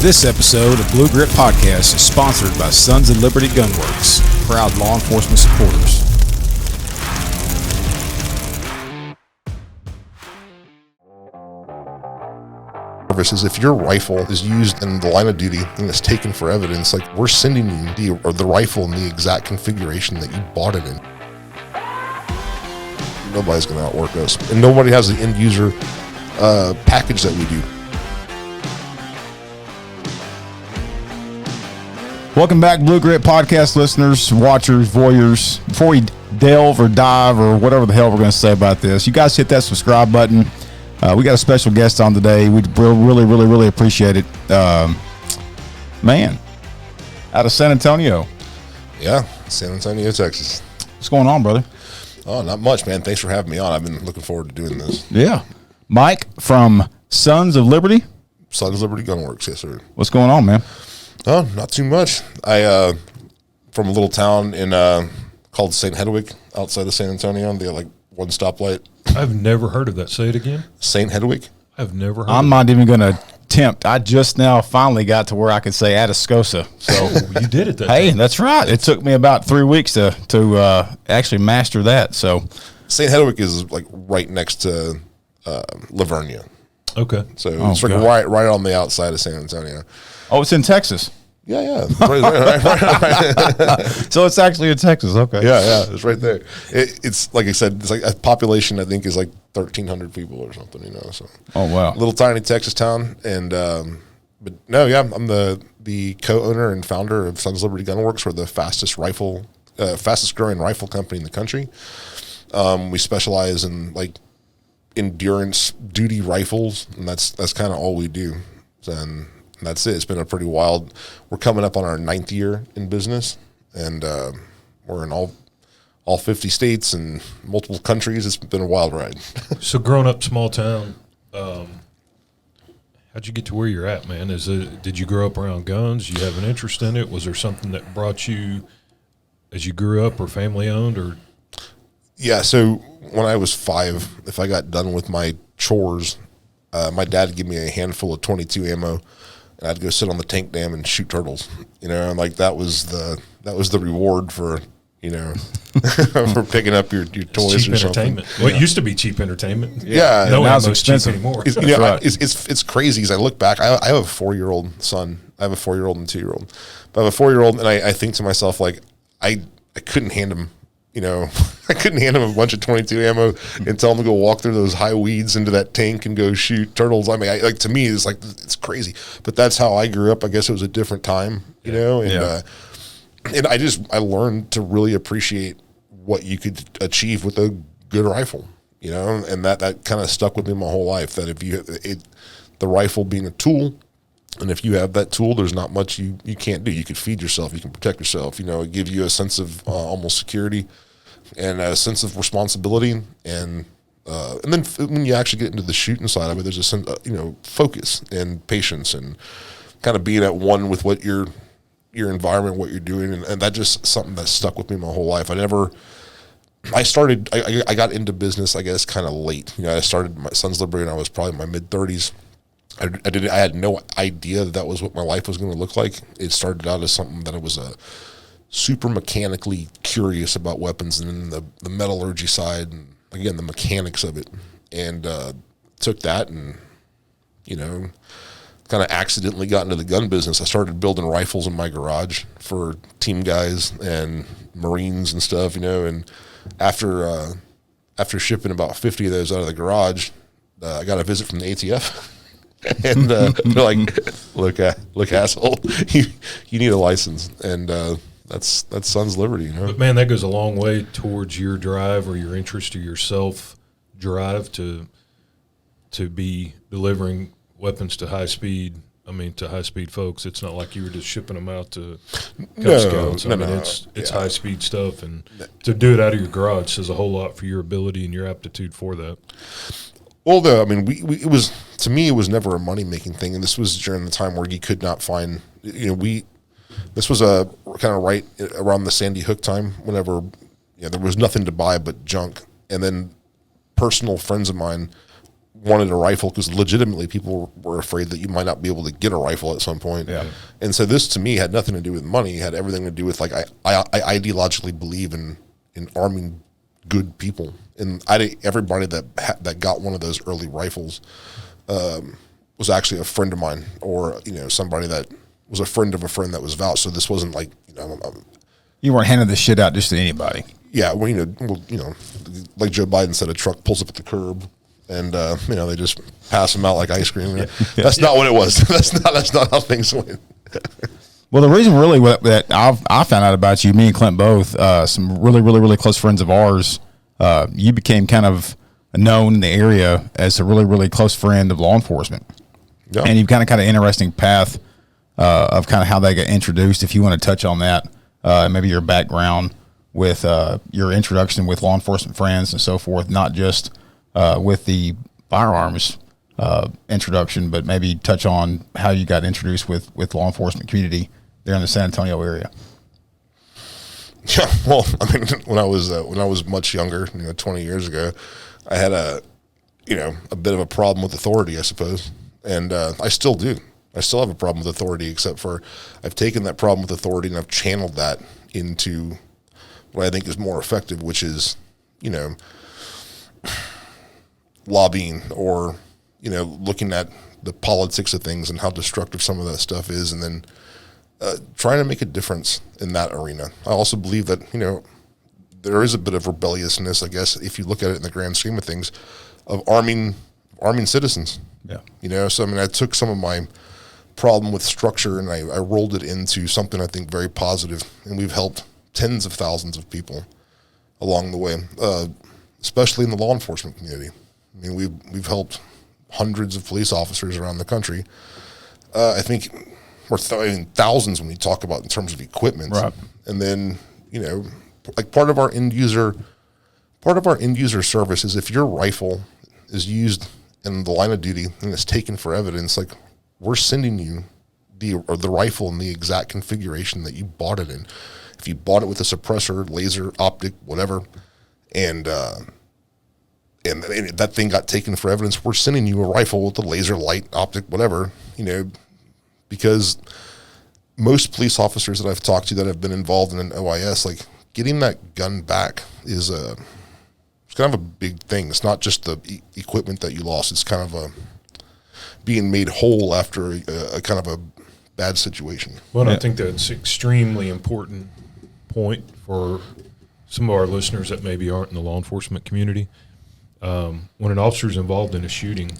This episode of Blue Grit Podcast is sponsored by Sons of Liberty Gunworks, proud law enforcement supporters. Is if your rifle is used in the line of duty and is taken for evidence, like we're sending you the rifle in the exact configuration that you bought it in. Nobody's going to outwork us, and nobody has the end user package that we do. Welcome back, Blue Grit Podcast listeners, watchers, voyeurs. Before we delve or dive or whatever the hell we're going to say about this, you guys hit that subscribe button. We got a special guest on today. We really appreciate it. Man, out of San Antonio. Yeah, San Antonio, Texas. What's going on, brother? Oh, not much, man. Thanks for having me on. I've been looking forward to doing this. Yeah. Mike from Sons of Liberty? Sons of Liberty Gunworks, yes, sir. What's going on, man? Oh, not too much. I from a little town in called St. Hedwig outside of San Antonio. They have like one stoplight. I've never heard of that. Say it again. St. Hedwig. I've never heard I'm not even going to attempt. I just now finally got to where I could say Atascosa. So you did it that hey, time. that's right. It took me about 3 weeks to actually master that. So St. Hedwig is like right next to Lavernia. Okay. So it's like right on the outside of San Antonio. oh, it's in Texas. Yeah. Right. So it's actually in Texas. Okay. Yeah, it's right there. It's like I said, it's like a population I think is like 1,300 people or something, you know. So Oh wow. little tiny Texas town, and but no, yeah, I'm the co-owner and founder of Sons of Liberty Gunworks. We're the fastest growing rifle company in the country. We specialize in like endurance duty rifles, and that's kind of all we do. And that's it. It's been a pretty wild. We're coming up on our 9th year in business, and we're in all 50 states and multiple countries. It's been a wild ride. So growing up small town, how'd you get to where you're at, man? Did you grow up around guns? You have an interest in it? Was there something that brought you as you grew up, or family owned, or? Yeah. So when I was 5, if I got done with my chores, my dad would give me a handful of .22 ammo. And I'd go sit on the tank dam and shoot turtles, you know, and like that was the reward for, you know, for picking up your toys cheap or something. Entertainment. Well, it used to be cheap entertainment. Yeah, no now it's ammo's cheap expensive anymore. It's, you know, it's crazy as I look back. I have a 4-year-old son. I have a 4-year-old and a 2-year-old. But I have a 4-year-old, and I think to myself, like, I couldn't hand him, you know, I couldn't hand him a bunch of .22 ammo and tell him to go walk through those high weeds into that tank and go shoot turtles. I mean, like to me, it's like, it's crazy. But that's how I grew up. I guess it was a different time, you know, and I learned to really appreciate what you could achieve with a good rifle, you know, and that kind of stuck with me my whole life. That if the rifle being a tool, and if you have that tool, there's not much you can't do. You can feed yourself, you can protect yourself. You know, it gives you a sense of almost security and a sense of responsibility, and then when you actually get into the shooting side of it, there's a sense, you know, focus and patience and kind of being at one with what your environment, what you're doing, and that just something that stuck with me my whole life. I got into business, I guess, kind of late. You know, I started my Sons of Liberty when I was probably in my mid-30s. I had no idea that was what my life was going to look like. It started out as something that I was super mechanically curious about weapons, and then the metallurgy side, and again the mechanics of it, and took that and, you know, kind of accidentally got into the gun business. I started building rifles in my garage for team guys and Marines and stuff, you know, and after shipping about 50 of those out of the garage, I got a visit from the ATF. And they're like, look, asshole, you need a license, and that's Sons of Liberty, you know. But man, that goes a long way towards your drive or your interest or your self drive to be delivering weapons to high speed. I mean, to high speed folks. It's not like you were just shipping them out to Cub Scouts. I mean, it's high speed stuff, and to do it out of your garage says a whole lot for your ability and your aptitude for that. Well, though, I mean, it was, to me, it was never a money-making thing, and this was during the time where you could not find, you know, this was a kind of right around the Sandy Hook time, whenever, you know, there was nothing to buy but junk, and then personal friends of mine wanted a rifle because legitimately people were afraid that you might not be able to get a rifle at some point. Yeah. And so this to me had nothing to do with money. It had everything to do with, like, I ideologically believe in arming good people. And everybody that got one of those early rifles was actually a friend of mine, or, you know, somebody that was a friend of a friend that was vouched. So this wasn't like, you know, You weren't handing this shit out just to anybody. yeah, well, you know, like Joe Biden said, a truck pulls up at the curb, and you know, they just pass them out like ice cream. That's not what it was. That's not how things went. Well, the reason really that I found out about you, me and Clint both, some really close friends of ours, you became kind of known in the area as a really close friend of law enforcement. Yeah. And you've got a kind of interesting path of kind of how they got introduced. If you want to touch on that, maybe your background with your introduction with law enforcement friends and so forth, not just with the firearms introduction, but maybe touch on how you got introduced with law enforcement community there in the San Antonio area. Yeah, well, I mean, when I was much younger, you know, 20 years ago, I had a bit of a problem with authority, I suppose, and I still do. I still have a problem with authority, except for I've taken that problem with authority and I've channeled that into what I think is more effective, which is, you know, lobbying, or, you know, looking at the politics of things and how destructive some of that stuff is, and then trying to make a difference in that arena. I also believe that, you know, there is a bit of rebelliousness, I guess, if you look at it in the grand scheme of things, of arming citizens. Yeah. You know, so I mean, I took some of my problem with structure and I rolled it into something I think very positive, and we've helped tens of thousands of people along the way, especially in the law enforcement community. I mean, we've helped hundreds of police officers around the country. I think we're thousands when we talk about in terms of equipment. Right. And then, you know, like part of our end user service is if your rifle is used in the line of duty and it's taken for evidence, like, we're sending you the rifle in the exact configuration that you bought it in. If you bought it with a suppressor, laser, optic, whatever, and that thing got taken for evidence, we're sending you a rifle with a laser, light, optic, whatever, you know, because most police officers that I've talked to that have been involved in an OIS, like, getting that gun back is it's kind of a big thing. It's not just the equipment that you lost. It's kind of being made whole after a kind of a bad situation. Well, I think that's extremely important point for some of our listeners that maybe aren't in the law enforcement community. When an officer is involved in a shooting,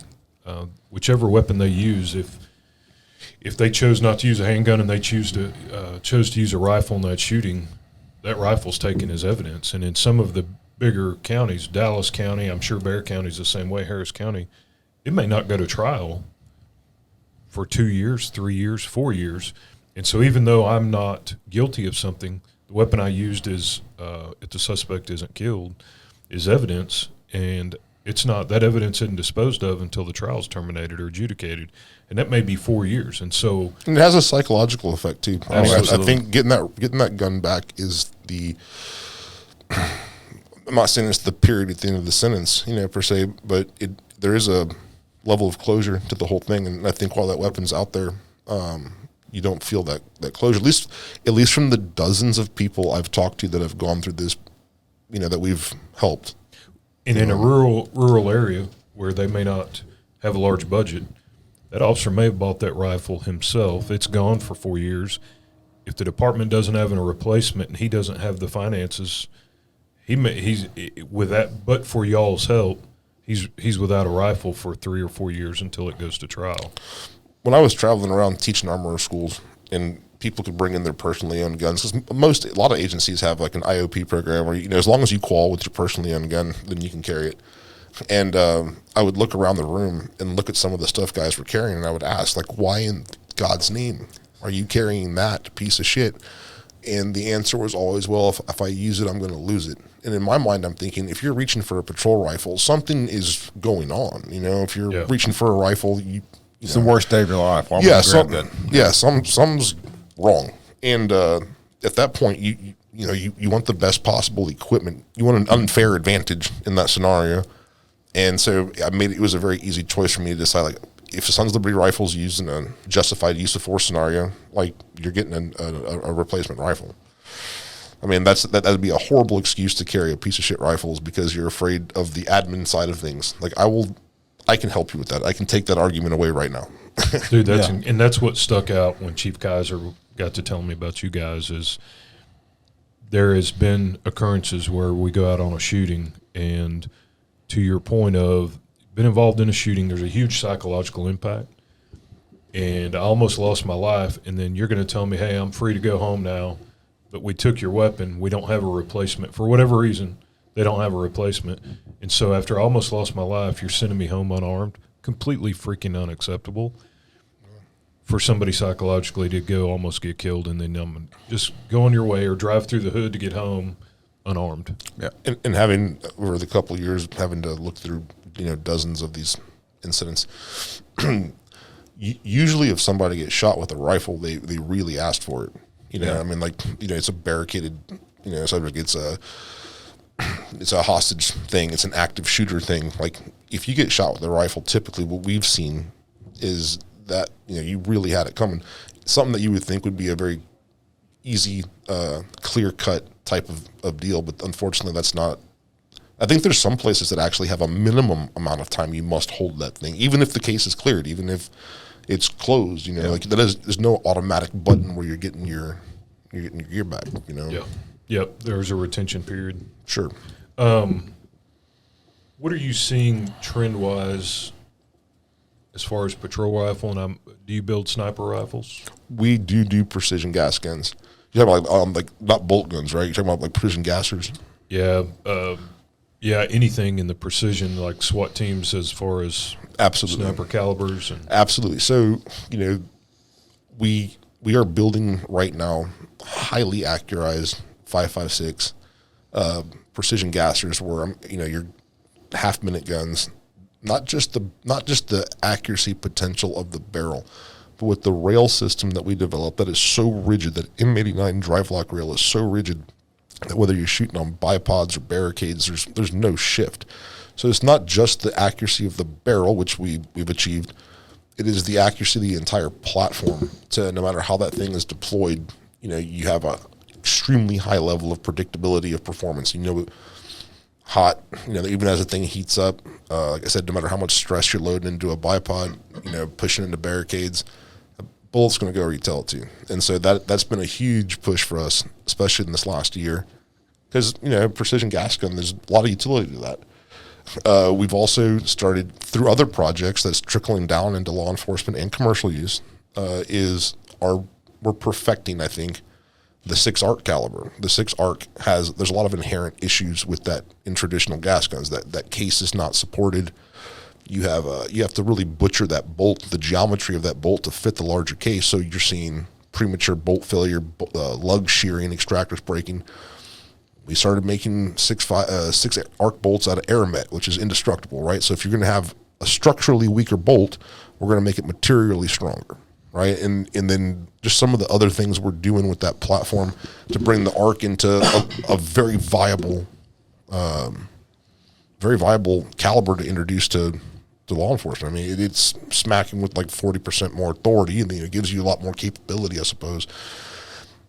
whichever weapon they use, if they chose not to use a handgun and they chose to use a rifle in that shooting, that rifle's taken as evidence. And in some of the bigger counties, Dallas County, I'm sure Bexar County is the same way, Harris County, it may not go to trial for 2 years, 3 years, 4 years. And so even though I'm not guilty of something, the weapon I used is, if the suspect isn't killed, is evidence, and it's not, that evidence isn't disposed of until the trial's terminated or adjudicated. And that may be 4 years. And so it has a psychological effect too. I think getting that gun back is I'm not saying it's the period at the end of the sentence, you know, per se, but there is a level of closure to the whole thing. And I think while that weapon's out there, you don't feel that closure, at least from the dozens of people I've talked to that have gone through this, you know, that we've helped. And in a rural area where they may not have a large budget, that officer may have bought that rifle himself. It's gone for 4 years. If the department doesn't have a replacement and he doesn't have the finances, he's with that. But for y'all's help, he's without a rifle for 3 or 4 years until it goes to trial. When I was traveling around teaching armorer schools, and people could bring in their personally owned guns, because a lot of agencies have like an IOP program where, you know, as long as you qual with your personally owned gun, then you can carry it. And I would look around the room and look at some of the stuff guys were carrying, and I would ask, like, why in God's name are you carrying that piece of shit? And the answer was always, well, if I use it, I'm going to lose it. And in my mind, I'm thinking, if you're reaching for a patrol rifle, something is going on. You know, if you're reaching for a rifle, it's the worst day of your life. Something's wrong. And at that point, you want the best possible equipment. You want an unfair advantage in that scenario. And so it was a very easy choice for me to decide, like, if the Sons of Liberty rifle is used in a justified use of force scenario, like, you're getting a replacement rifle. I mean, that would be a horrible excuse to carry a piece of shit rifles because you're afraid of the admin side of things. Like, I can help you with that. I can take that argument away right now. Dude, and that's what stuck out when Chief Kaiser got to tell me about you guys is there has been occurrences where we go out on a shooting, and to your point of been involved in a shooting, there's a huge psychological impact, and I almost lost my life, and then you're going to tell me, hey, I'm free to go home now, but we took your weapon. We don't have a replacement. For whatever reason, they don't have a replacement. And so after I almost lost my life, you're sending me home unarmed. Completely freaking unacceptable for somebody psychologically to go almost get killed and then just go on your way or drive through the hood to get home unarmed. Yeah, and having over the couple of years having to look through dozens of these incidents, usually if somebody gets shot with a rifle, they really asked for it. I mean, like, it's a barricaded, subject. It's a hostage thing. It's an active shooter thing. Like, if you get shot with a rifle, typically what we've seen is that, you really had it coming. Something that you would think would be a very easy, clear-cut type of deal, but unfortunately that's not. I think there's some places that actually have a minimum amount of time you must hold that thing, even if the case is cleared, even if it's closed, like there's no automatic button where you're getting your gear back, Yeah. Yep. There's a retention period. Sure. What are you seeing trend-wise as far as patrol rifle? And do you build sniper rifles? We do precision gas guns. You're talking about like not bolt guns, right? You're talking about like precision gassers. Yeah. Yeah, anything in the precision, like SWAT teams as far as absolutely sniper calibers. Absolutely. So, we are building right now highly accurized 5.56 precision gassers where your half-minute guns, not just the accuracy potential of the barrel, but with the rail system that we developed that is so rigid, that M89 drive lock rail is so rigid that whether you're shooting on bipods or barricades, there's no shift. So it's not just the accuracy of the barrel, which we've achieved. It is the accuracy of the entire platform. To no matter how that thing is deployed, you have a extremely high level of predictability of performance. Hot, even as the thing heats up, like I said, no matter how much stress you're loading into a bipod, pushing into barricades, a bullet's going to go where you tell it to. And so that's been a huge push for us, especially in this last year, because, precision gas gun, there's a lot of utility to that. We've also started through other projects that's trickling down into law enforcement and commercial use, we're perfecting, I think, the 6 ARC caliber. The 6 ARC there's a lot of inherent issues with that in traditional gas guns. That case is not supported. You have to really butcher that bolt, the geometry of that bolt to fit the larger case. So you're seeing premature bolt failure, lug shearing, extractors breaking. We started making 6 ARC bolts out of Aramet, which is indestructible, right? So if you're going to have a structurally weaker bolt, we're going to make it materially stronger, right? And then just some of the other things we're doing with that platform to bring the ARC into a very viable caliber to introduce to law enforcement. I mean, it's smacking with like 40% more authority, and it gives you a lot more capability, I suppose.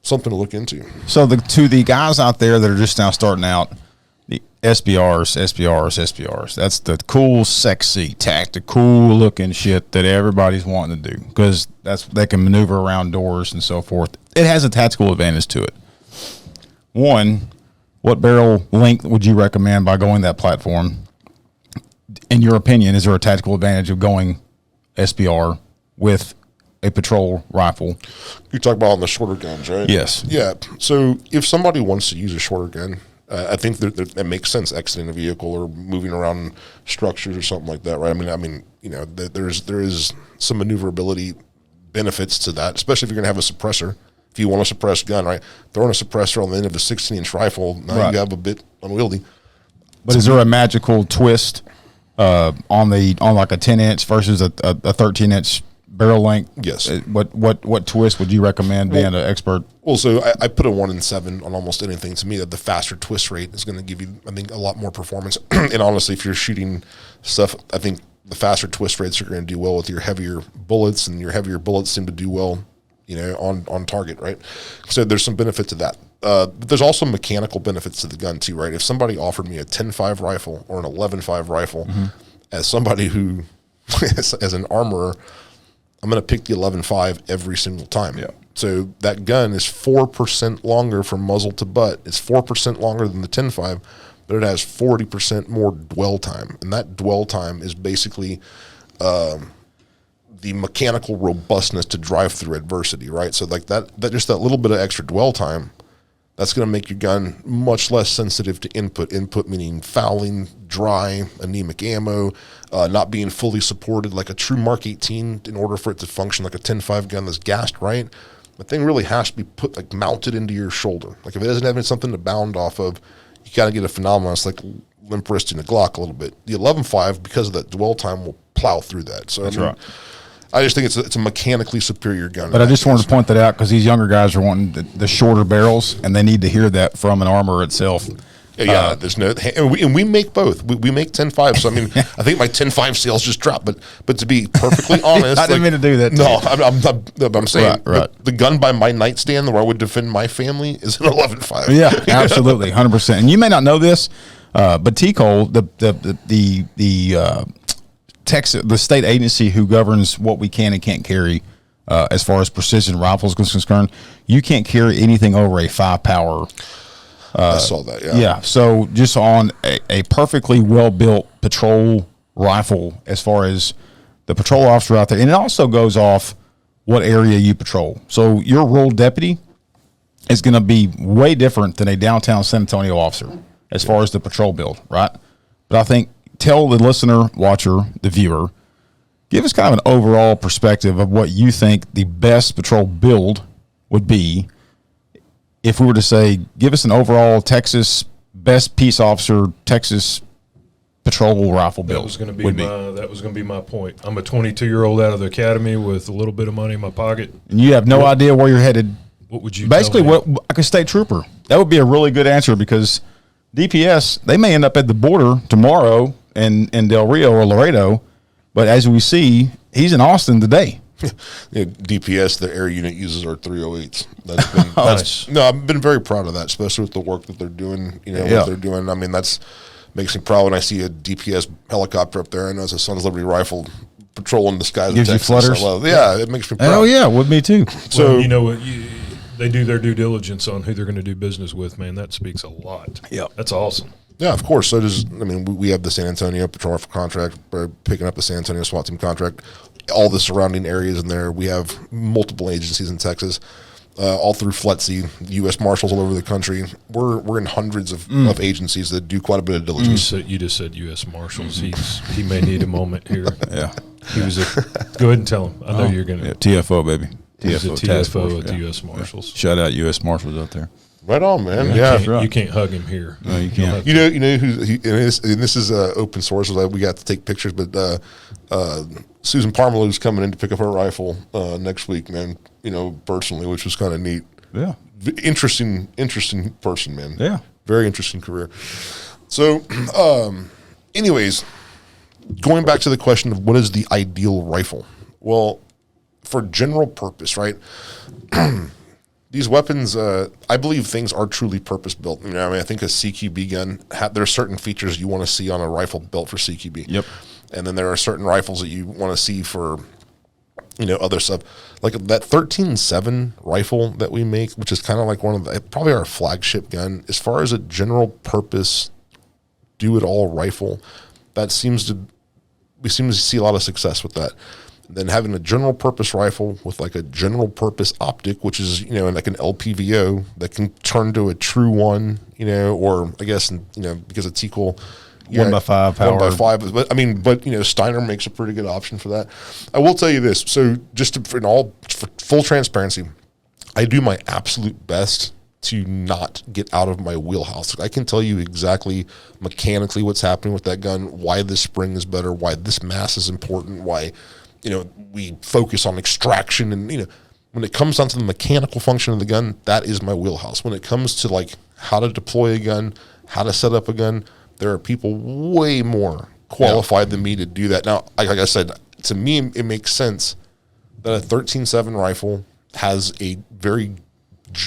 Something to look into. So to the guys out there that are just now starting out, the SBRs, that's the cool, sexy, tactical looking shit that everybody's wanting to do, because they can maneuver around doors and so forth. It has a tactical advantage to it. One, what barrel length would you recommend by going that platform? In your opinion, is there a tactical advantage of going SBR with a patrol rifle? You talk about on the shorter guns, right? Yes. Yeah. So if somebody wants to use a shorter gun, I think that makes sense, exiting a vehicle or moving around structures or something like that, right? I mean, there is some maneuverability benefits to that, especially if you're going to have a suppressor. If you want a suppressed gun, right? Throwing a suppressor on the end of a 16-inch rifle, now right. You have a bit unwieldy. But is there a magical twist on like a 10-inch versus a 13-inch barrel length. Yes. What twist would you recommend being an expert? Well, so I put a 1 in 7 on almost anything. To me, that the faster twist rate is going to give you, I think, a lot more performance. And honestly, if you're shooting stuff, I think the faster twist rates are going to do well with your heavier bullets, and your heavier bullets seem to do well, on target, right? So there's some benefit to that. But there's also mechanical benefits to the gun too, right? If somebody offered me a 10.5 rifle or an 11.5 rifle, as somebody who, as an armorer, I'm going to pick the 11.5 every single time. Yeah. So that gun is 4% longer from muzzle to butt. It's 4% longer than the 10.5, but it has 40% more dwell time. And that dwell time is basically the mechanical robustness to drive through adversity, right? So like that just that little bit of extra dwell time, that's going to make your gun much less sensitive to input. Input meaning fouling, dry, anemic ammo, not being fully supported like a true Mark 18 in order for it to function like a 10.5 gun that's gassed right. The thing really has to be put like mounted into your shoulder. Like if it doesn't have something to bound off of, you kind of get a phenomenon. It's like limp wristing a Glock a little bit. The 11.5, because of that dwell time, will plow through that. So That's right. I just think it's a mechanically superior gun. But I just wanted to point that out because these younger guys are wanting the shorter barrels, and they need to hear that from an armorer itself. Yeah, there's no, and we make both. We make 10.5. So I mean, I think my 10.5 sales just dropped. But to be perfectly honest, I didn't mean to do that. No, I'm saying right. The gun by my nightstand where I would defend my family is an 11.5. Yeah, absolutely, 100%. And you may not know this, but TCOL, the Texas, the state agency who governs what we can and can't carry, as far as precision rifles is concerned, you can't carry anything over a 5-power. I saw that. Yeah. Yeah. So just on a perfectly well built patrol rifle, as far as the patrol officer out there, and it also goes off what area you patrol. So your rural deputy is going to be way different than a downtown San Antonio officer as far as the patrol build, right? But I think tell the listener, watcher, the viewer, give us kind of an overall perspective of what you think the best patrol build would be. If we were to say, give us an overall Texas best peace officer, Texas patrol rifle build. That was going to be my point. I'm a 22-year-old out of the academy with a little bit of money in my pocket. And you have no idea where you're headed. What would you basically tell me? What like a state trooper? That would be a really good answer, because DPS, they may end up at the border tomorrow in Del Rio or Laredo, but as we see, he's in Austin today. Yeah, DPS, the air unit uses our 308s. Nice. I've been very proud of that, especially with the work that they're doing. What they're doing. I mean, that's makes me proud when I see a DPS helicopter up there. I know it's a Sons of Liberty rifle patrolling the skies of Texas. Gives you flutters. It makes me proud. Oh yeah, would me too. So you know what? They do their due diligence on who they're going to do business with. Man, that speaks a lot. Yeah, that's awesome. Yeah, of course. So we have the San Antonio patrol rifle contract. We're picking up the San Antonio SWAT team contract. All the surrounding areas in there. We have multiple agencies in Texas, all through FLETC, U.S. Marshals all over the country. We're in hundreds of agencies that do quite a bit of diligence. You just said U.S. Marshals. He may need a moment here. Yeah, he was go ahead and tell him. I know you're gonna TFO baby. He's a TFO at the U.S. Marshals. Yeah. Shout out U.S. Marshals out there. Right on, man. You can't hug him here. No, you can't. You know and this is open source. We got to take pictures, but Susan Parmalo is coming in to pick up her rifle next week, man. Personally, which was kind of neat. Yeah, interesting person, man. Yeah, very interesting career. So, anyways, going back to the question of what is the ideal rifle? Well, for general purpose, right? These weapons, I believe things are truly purpose-built. I think a CQB gun, there are certain features you want to see on a rifle built for CQB. Yep. And then there are certain rifles that you want to see for, other stuff. Like that 13.7 rifle that we make, which is kind of like probably our flagship gun. As far as a general purpose, do-it-all rifle, we seem to see a lot of success with that. Then having a general purpose rifle with like a general purpose optic, which is, like an LPVO that can turn to a true one, or I guess, because of TCOL, 1x5 power. 1x5. But Steiner makes a pretty good option for that. I will tell you this. So for full transparency, I do my absolute best to not get out of my wheelhouse. I can tell you exactly mechanically what's happening with that gun, why this spring is better, why this mass is important, why we focus on extraction and, when it comes down to the mechanical function of the gun, that is my wheelhouse. When it comes to like how to deploy a gun, how to set up a gun, there are people way more qualified than me to do that. Now, like I said, to me, it makes sense that a 13.7 rifle has a very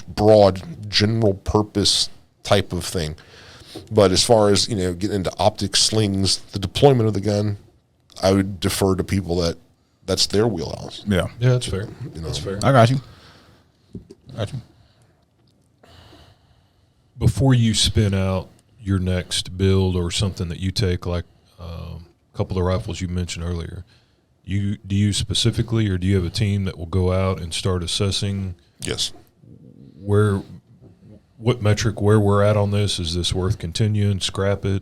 broad general purpose type of thing. But as far as, getting into optics, slings, the deployment of the gun, I would defer to people that's their wheelhouse. Yeah. Yeah, that's fair. That's fair. I got you. Before you spin out your next build or something that you take, like a couple of the rifles you mentioned earlier, do you specifically, or do you have a team that will go out and start assessing? Yes. What metric, where we're at on this? Is this worth continuing? Scrap it?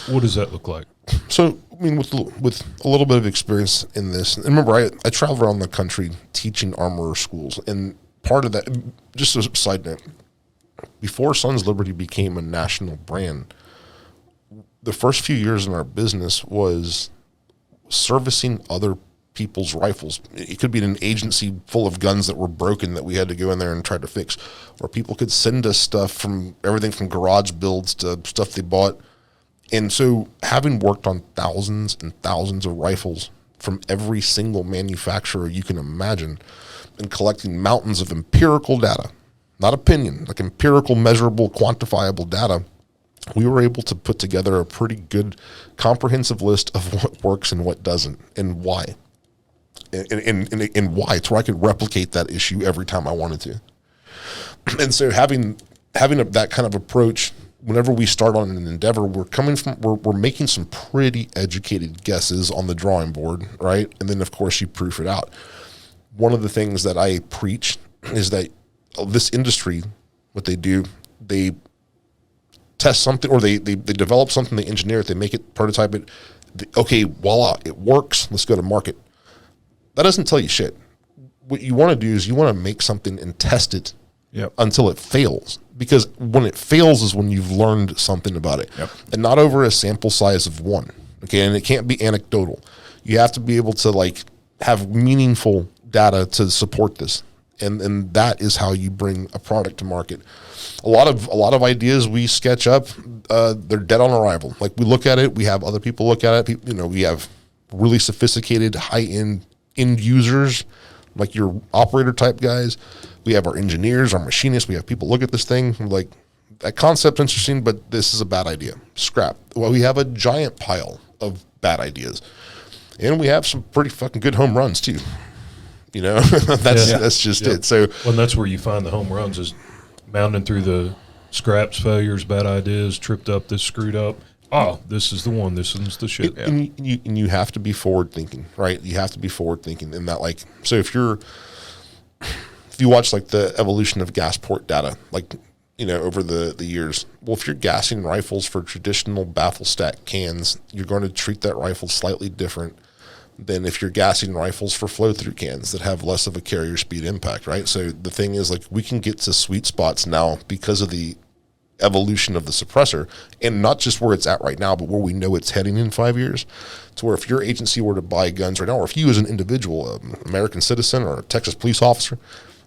What does that look like? So, I mean, with a little bit of experience in this, and remember, I travel around the country teaching armorer schools, and part of that, just a side note, before Sons of Liberty became a national brand, the first few years in our business was servicing other people's rifles. It could be an agency full of guns that were broken that we had to go in there and try to fix, or people could send us stuff from everything from garage builds to stuff they bought. And so having worked on thousands and thousands of rifles from every single manufacturer you can imagine and collecting mountains of empirical data, not opinion, like empirical, measurable, quantifiable data, we were able to put together a pretty good comprehensive list of what works and what doesn't and why. And why, it's where I could replicate that issue every time I wanted to. And so having that kind of approach, whenever we start on an endeavor, we're making some pretty educated guesses on the drawing board, right? And then of course you proof it out. One of the things that I preach is that this industry, what they do, they test something, or they develop something, they engineer it, they make it, prototype it. Okay, voila, it works. Let's go to market. That doesn't tell you shit. What you want to do is you want to make something and test it until it fails. Because when it fails is when you've learned something about it. Yep. And not over a sample size of one. Okay, and it can't be anecdotal. You have to be able to like have meaningful data to support this. And that is how you bring a product to market. A lot of ideas we sketch up, they're dead on arrival. Like we look at it, we have other people look at it. We have really sophisticated, high-end end users, like your operator type guys. We have our engineers, our machinists. We have people look at this thing. We're like, that concept's interesting, but this is a bad idea. Scrap. Well, we have a giant pile of bad ideas, and we have some pretty fucking good home runs too. That's just it. So, well, and that's where you find the home runs, is mounting through the scraps, failures, bad ideas, tripped up, this screwed up. Oh, this is the one. This one's the shit. And you have to be forward thinking, right? You have to be forward thinking in that, like, so if you watch like the evolution of gas port data, like, over the years, well, if you're gassing rifles for traditional baffle stack cans, you're going to treat that rifle slightly different than if you're gassing rifles for flow-through cans that have less of a carrier speed impact, right? So the thing is, like, we can get to sweet spots now because of the evolution of the suppressor, and not just where it's at right now, but where we know it's heading in 5 years, to where if your agency were to buy guns right now, or if you as an individual, American citizen or a Texas police officer,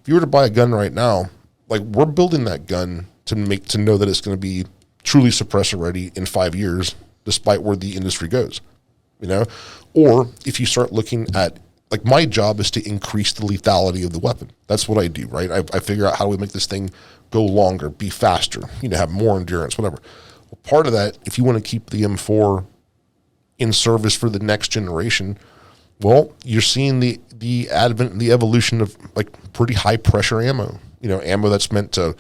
if you were to buy a gun right now, like, we're building that gun to know that it's going to be truly suppressor ready in 5 years, despite where the industry goes, or if you start looking at, like, my job is to increase the lethality of the weapon. That's what I do, right? I figure out how do we make this thing go longer, be faster, have more endurance, whatever. Well, part of that, if you want to keep the M4 in service for the next generation, well, you're seeing the advent and the evolution of, like, pretty high pressure ammo, ammo that's meant to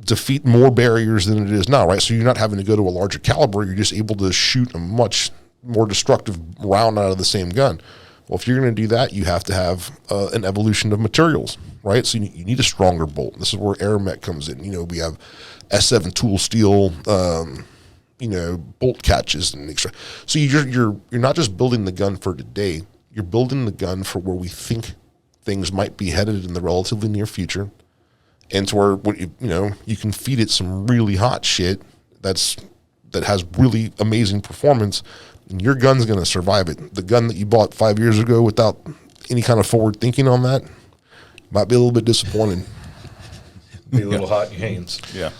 defeat more barriers than it is now, right? So you're not having to go to a larger caliber. You're just able to shoot a much more destructive round out of the same gun. Well, if you're going to do that, you have to have an evolution of materials, right? So you need a stronger bolt. This is where AirMech comes in. We have S7 tool steel, bolt catches and extra. So you're not just building the gun for today. You're building the gun for where we think things might be headed in the relatively near future, and to where you can feed it some really hot shit that has really amazing performance, and your gun's going to survive it. The gun that you bought 5 years ago without any kind of forward thinking on that might be a little bit disappointing. Be a little hot in your hands. Yeah.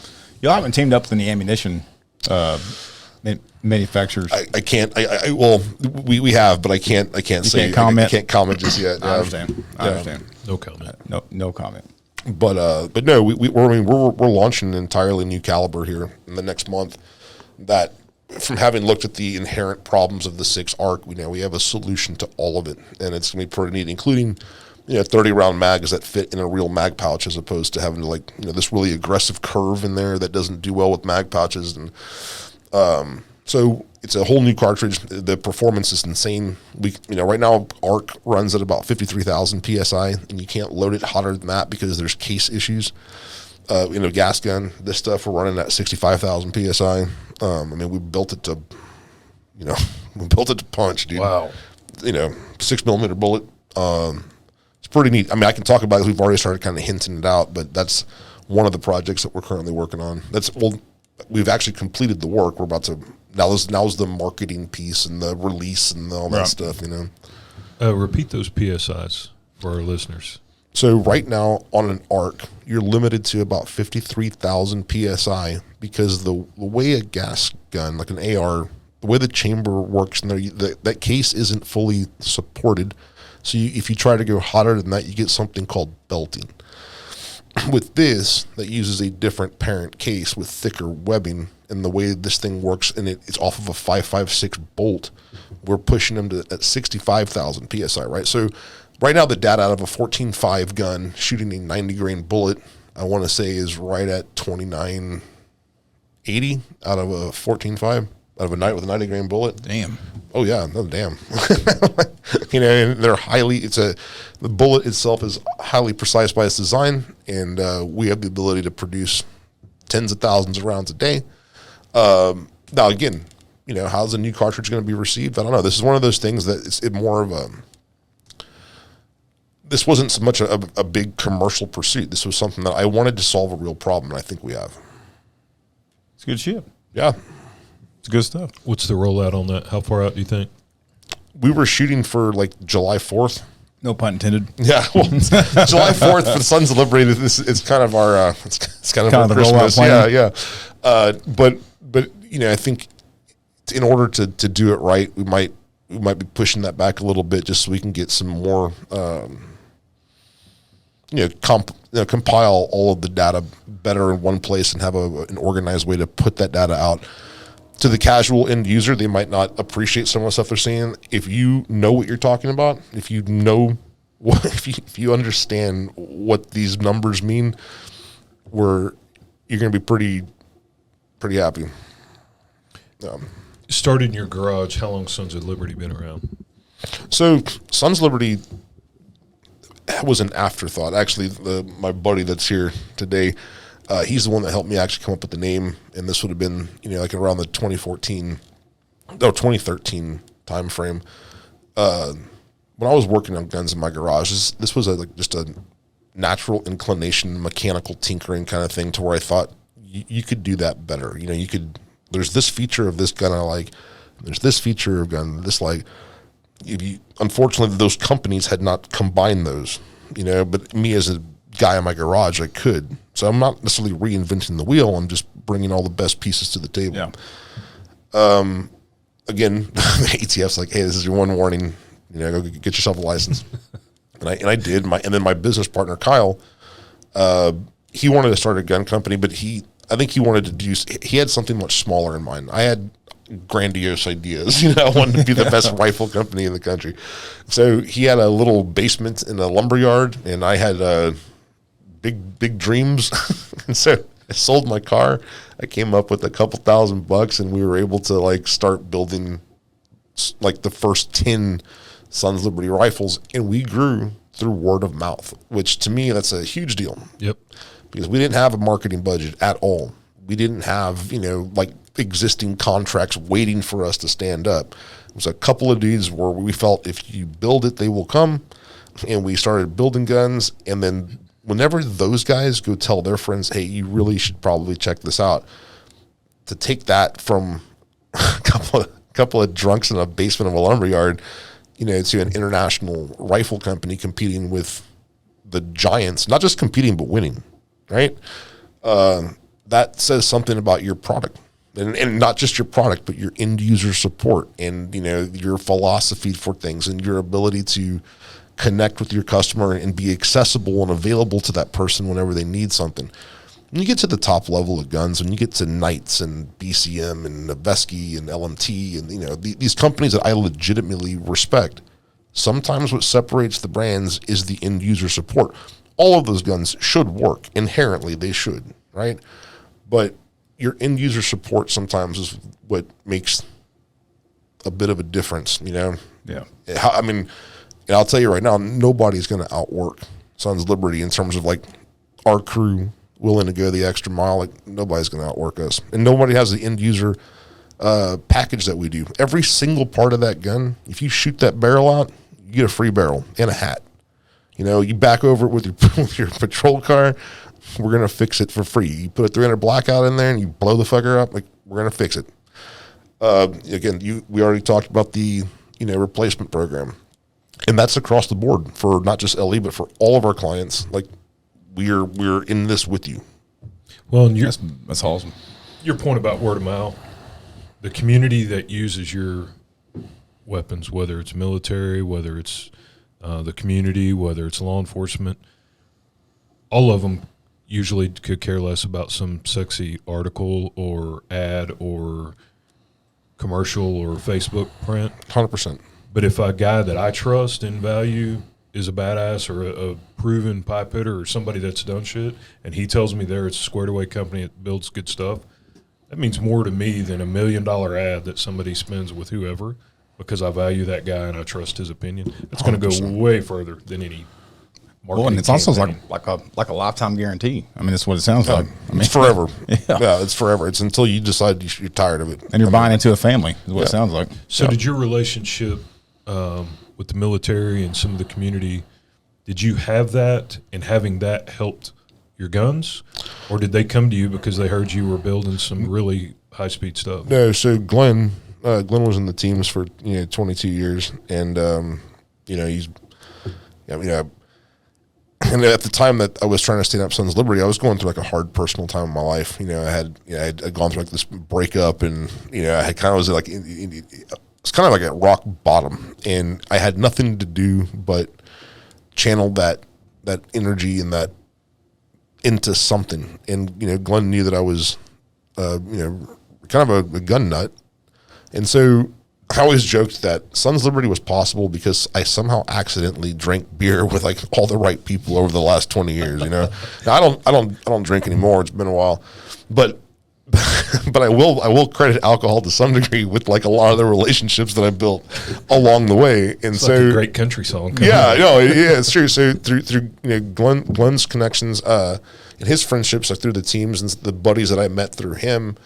Y'all haven't teamed up with any ammunition manufacturers. I can't. Well, we have, but I can't say. Can't comment. I can't comment just yet. I understand. I understand. No comment. No comment. But no, we're launching an entirely new caliber here in the next month. That, from having looked at the inherent problems of the 6 ARC, we have a solution to all of it, and it's gonna be pretty neat, including 30-round mags that fit in a real mag pouch, as opposed to having this really aggressive curve in there that doesn't do well with mag pouches. And so it's a whole new cartridge. The performance is insane. Right now ARC runs at about 53,000 PSI, and you can't load it hotter than that because there's case issues. Gas gun, this stuff we're running at 65,000 PSI. We built it to, punch, dude. Wow. 6mm bullet. It's pretty neat. I can talk about it. We've already started kind of hinting it out, but that's one of the projects that we're currently working on. We've actually completed the work. We're about to now's the marketing piece and the release and all that stuff. Repeat those PSIs for our listeners. So right now on an ARC, you're limited to about 53,000 PSI because the way a gas gun, like an AR, the way the chamber works in there, that case isn't fully supported. So if you try to go hotter than that, you get something called belting. With this, that uses a different parent case with thicker webbing, and the way this thing works, and it's off of a 5.56 bolt, we're pushing them to at 65,000 PSI, right? So right now the data out of a 14.5 gun shooting a 90 grain bullet, I want to say, is right at 2980 out of a 14.5, out of a night with a 90 grain bullet. Damn. Oh yeah, no damn. And they're the bullet itself is highly precise by its design, and we have the ability to produce tens of thousands of rounds a day. Now again, how's a new cartridge going to be received? I don't know. This is one of those things that it's more of a. This wasn't so much a big commercial pursuit. This was something that I wanted to solve a real problem, and I think we have. It's good shit. Yeah. It's good stuff. What's the rollout on that? How far out do you think? We were shooting for July 4th. No pun intended. Yeah, well, July 4th for Sons of Liberty. It's kind of our it's kind of our the Christmas. rollout plan. Yeah. But I think in order to do it right, we might be pushing that back a little bit just so we can get some more compile all of the data better in one place and have an organized way to put that data out. To the casual end user, they might not appreciate some of the stuff they're seeing. If you know what you're talking about, if you understand what these numbers mean, you're going to be pretty happy. Started in your garage. How long Sons of Liberty been around? So Sons of Liberty was an afterthought. Actually, my buddy that's here today, he's the one that helped me actually come up with the name, and this would have been, around the 2013 time frame. When I was working on guns in my garage, this was just a natural inclination, mechanical tinkering kind of thing, to where I thought you could do that better. There's this feature of this gun I like, there's this feature of gun this like. Unfortunately, those companies had not combined those, but me as a guy in my garage, I could. So I'm not necessarily reinventing the wheel. I'm just bringing all the best pieces to the table. Yeah. Again, the ATF's like, hey, this is your one warning. Go get yourself a license. and I did. And then my business partner, Kyle, he wanted to start a gun company, but I think he wanted to he had something much smaller in mind. I had grandiose ideas. I wanted to be the best rifle company in the country. So he had a little basement in a lumber yard, and I had big dreams. And so I sold my car. I came up with a couple $1,000, and we were able to start building the first 10 Sons of Liberty rifles, and we grew through word of mouth, which to me, that's a huge deal. Yep. Because we didn't have a marketing budget at all. We didn't have, existing contracts waiting for us to stand up. It was a couple of dudes where we felt if you build it, they will come. And we started building guns. And then whenever those guys go tell their friends, hey, you really should probably check this out, to take that from a couple of drunks in a basement of a lumberyard, to an international rifle company competing with the giants, not just competing, but winning, right? That says something about your product. And not just your product, but your end user support and, your philosophy for things and your ability to connect with your customer and be accessible and available to that person whenever they need something. When you get to the top level of guns, when you get to Knights and BCM and Noveske and LMT and, these companies that I legitimately respect, sometimes what separates the brands is the end user support. All of those guns should work. Inherently, they should, right? But your end user support sometimes is what makes a bit of a difference, Yeah. And I'll tell you right now, nobody's going to outwork Sons of Liberty in terms of like our crew willing to go the extra mile. Like nobody's going to outwork us, and nobody has the end user package that we do. Every single part of that gun, if you shoot that barrel out, you get a free barrel and a hat. You back over it with your patrol car. We're going to fix it for free. You put a 300 blackout in there and you blow the fucker up, like we're going to fix it. Again, we already talked about the, replacement program, and that's across the board for not just LE, but for all of our clients. Like we're in this with you. Well, and That's awesome. your point about word of mouth, the community that uses your weapons, whether it's military, whether it's the community, whether it's law enforcement, all of them usually could care less about some sexy article or ad or commercial or Facebook print. 100%. But if a guy that I trust and value is a badass or a proven pipe hitter or somebody that's done shit, and he tells me there it's a squared away company that builds good stuff, that means more to me than $1 million ad that somebody spends with whoever, because I value that guy and I trust his opinion. It's going to go way further than any marketing. Well, and it's also campaign. like a lifetime guarantee. I mean, that's what it sounds like. I mean, It's forever. Yeah. It's forever. It's until you decide you're tired of it. and you're buying into a family is what it sounds like. So did your relationship with the military and some of the community, did you have that, and having that helped your guns? Or did they come to you because they heard you were building some really high-speed stuff? No, so Glenn was in the teams for 22 years, and he's and at the time that I was trying to stand up Sons of Liberty, I was going through like a hard personal time in my life. I had gone through like this breakup, and I had kind of was like it's kind of like at rock bottom, and I had nothing to do but channel that energy and that into something. And Glenn knew that I was kind of a gun nut, and so I always joked that Sons of Liberty was possible because I somehow accidentally drank beer with like all the right people over the last 20 years. Now, I don't drink anymore. It's been a while, but I will credit alcohol to some degree with like a lot of the relationships that I built along the way. And It's so like a great country song. it's true. So through Glenn's connections and his friendships, like through the teams and the buddies that I met through him.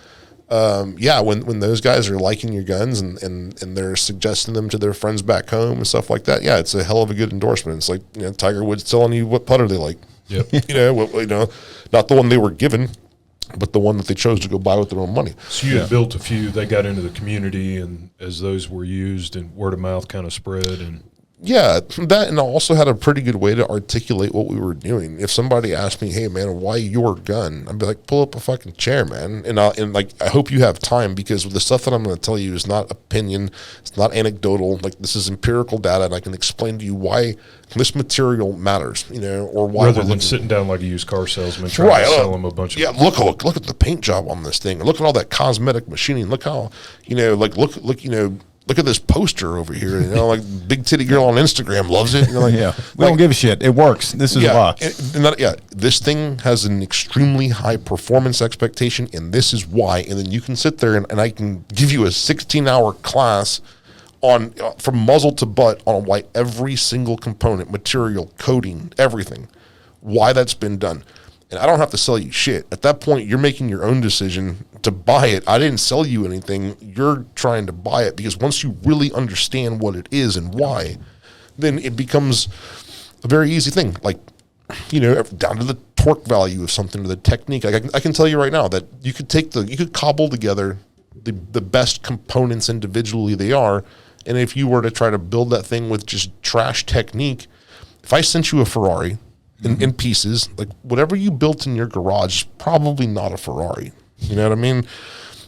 When those guys are liking your guns and they're suggesting them to their friends back home and stuff like that, it's a hell of a good endorsement. It's like Tiger Woods telling you what putter they like. Yep. Not the one they were given, but the one that they chose to go buy with their own money. So you had built a few. They got into the community, and as those were used, and word of mouth kind of spread. And Yeah, that, and I also had a pretty good way to articulate what we were doing. If somebody asked me, "Hey, man, why your gun?" I'd be like, "Pull up a fucking chair, man." And I hope you have time, because the stuff that I'm going to tell you is not opinion, it's not anecdotal. Like, this is empirical data, and I can explain to you why this material matters. Or why rather we're than looking. sitting down like a used car salesman trying to sell them a bunch of Look at the paint job on this thing. Look at all that cosmetic machining. Look how look at this poster over here. Like big titty girl on Instagram loves it. We don't give a shit. It works. This is why. This thing has an extremely high performance expectation, and this is why. And then you can sit there and I can give you a 16-hour class on from muzzle to butt on why every single component, material, coating, everything, why that's been done. And I don't have to sell you shit. At that point, you're making your own decision to buy it. I didn't sell you anything. You're trying to buy it, because once you really understand what it is and why, then it becomes a very easy thing. Like, down to the torque value of something, to the technique. I can tell you right now that you could cobble together the best components individually they are. And if you were to try to build that thing with just trash technique, if I sent you a Ferrari in pieces, like whatever you built in your garage is probably not a Ferrari. You know what I mean?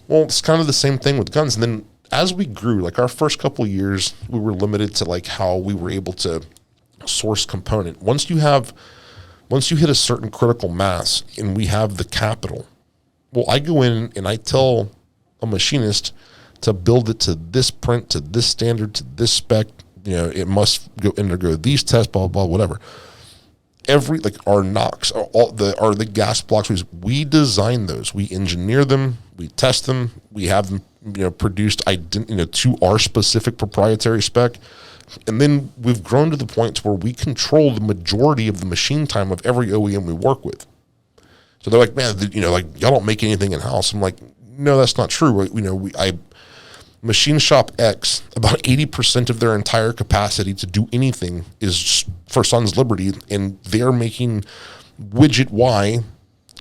Well, it's kind of the same thing with guns. And then as we grew, like our first couple of years, we were limited to like how we were able to source component. Once you hit a certain critical mass and we have the capital, well, I go in and I tell a machinist to build it to this print, to this standard, to this spec. You know, it must undergo these tests, blah, blah, blah, whatever. Like our NOx, the gas blocks, we design those, we engineer them, we test them, we have them, produced, to our specific proprietary spec. And then we've grown to the point where we control the majority of the machine time of every OEM we work with. So they're like, man, y'all don't make anything in house. I'm like, no, that's not true. Machine Shop X, about 80% of their entire capacity to do anything is for Sons of Liberty, and they're making widget Y,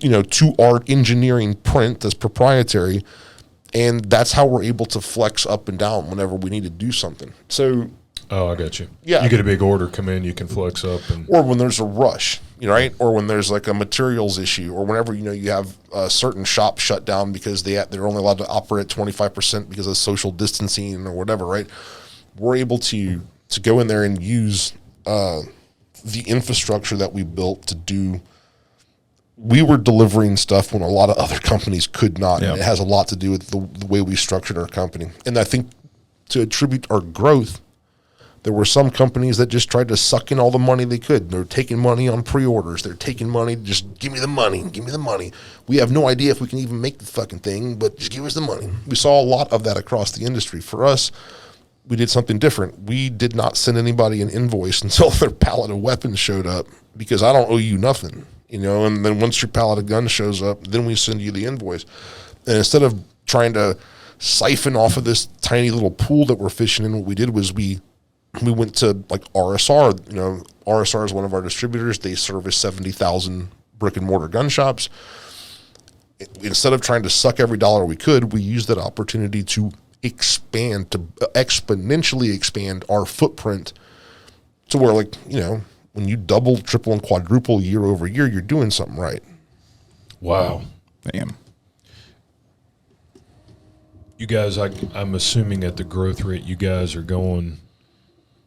to our engineering print that's proprietary, and that's how we're able to flex up and down whenever we need to do something. So, oh, I got you. Yeah, you get a big order come in, you can flex up, or when there's a rush, right? Or when there's like a materials issue, or whenever you have a certain shop shut down because they're only allowed to operate 25% because of social distancing or whatever, right? We're able to go in there and use the infrastructure that we built to do. We were delivering stuff when a lot of other companies could not. Yeah. And it has a lot to do with the way we structured our company. And I think to attribute our growth, there were some companies that just tried to suck in all the money they could. They're taking money on pre-orders. They're taking money, just give me the money, give me the money. We have no idea if we can even make the fucking thing, but just give us the money. We saw a lot of that across the industry. For us, we did something different. We did not send anybody an invoice until their pallet of weapons showed up, because I don't owe you nothing, and then once your pallet of guns shows up, then we send you the invoice. And instead of trying to siphon off of this tiny little pool that we're fishing in, what we did was we went to like RSR. RSR is one of our distributors. They service 70,000 brick and mortar gun shops. Instead of trying to suck every dollar we could, we used that opportunity to expand, to exponentially expand our footprint to where, when you double, triple, and quadruple year over year, you're doing something right. Wow. Damn. You guys, I'm assuming at the growth rate you guys are going,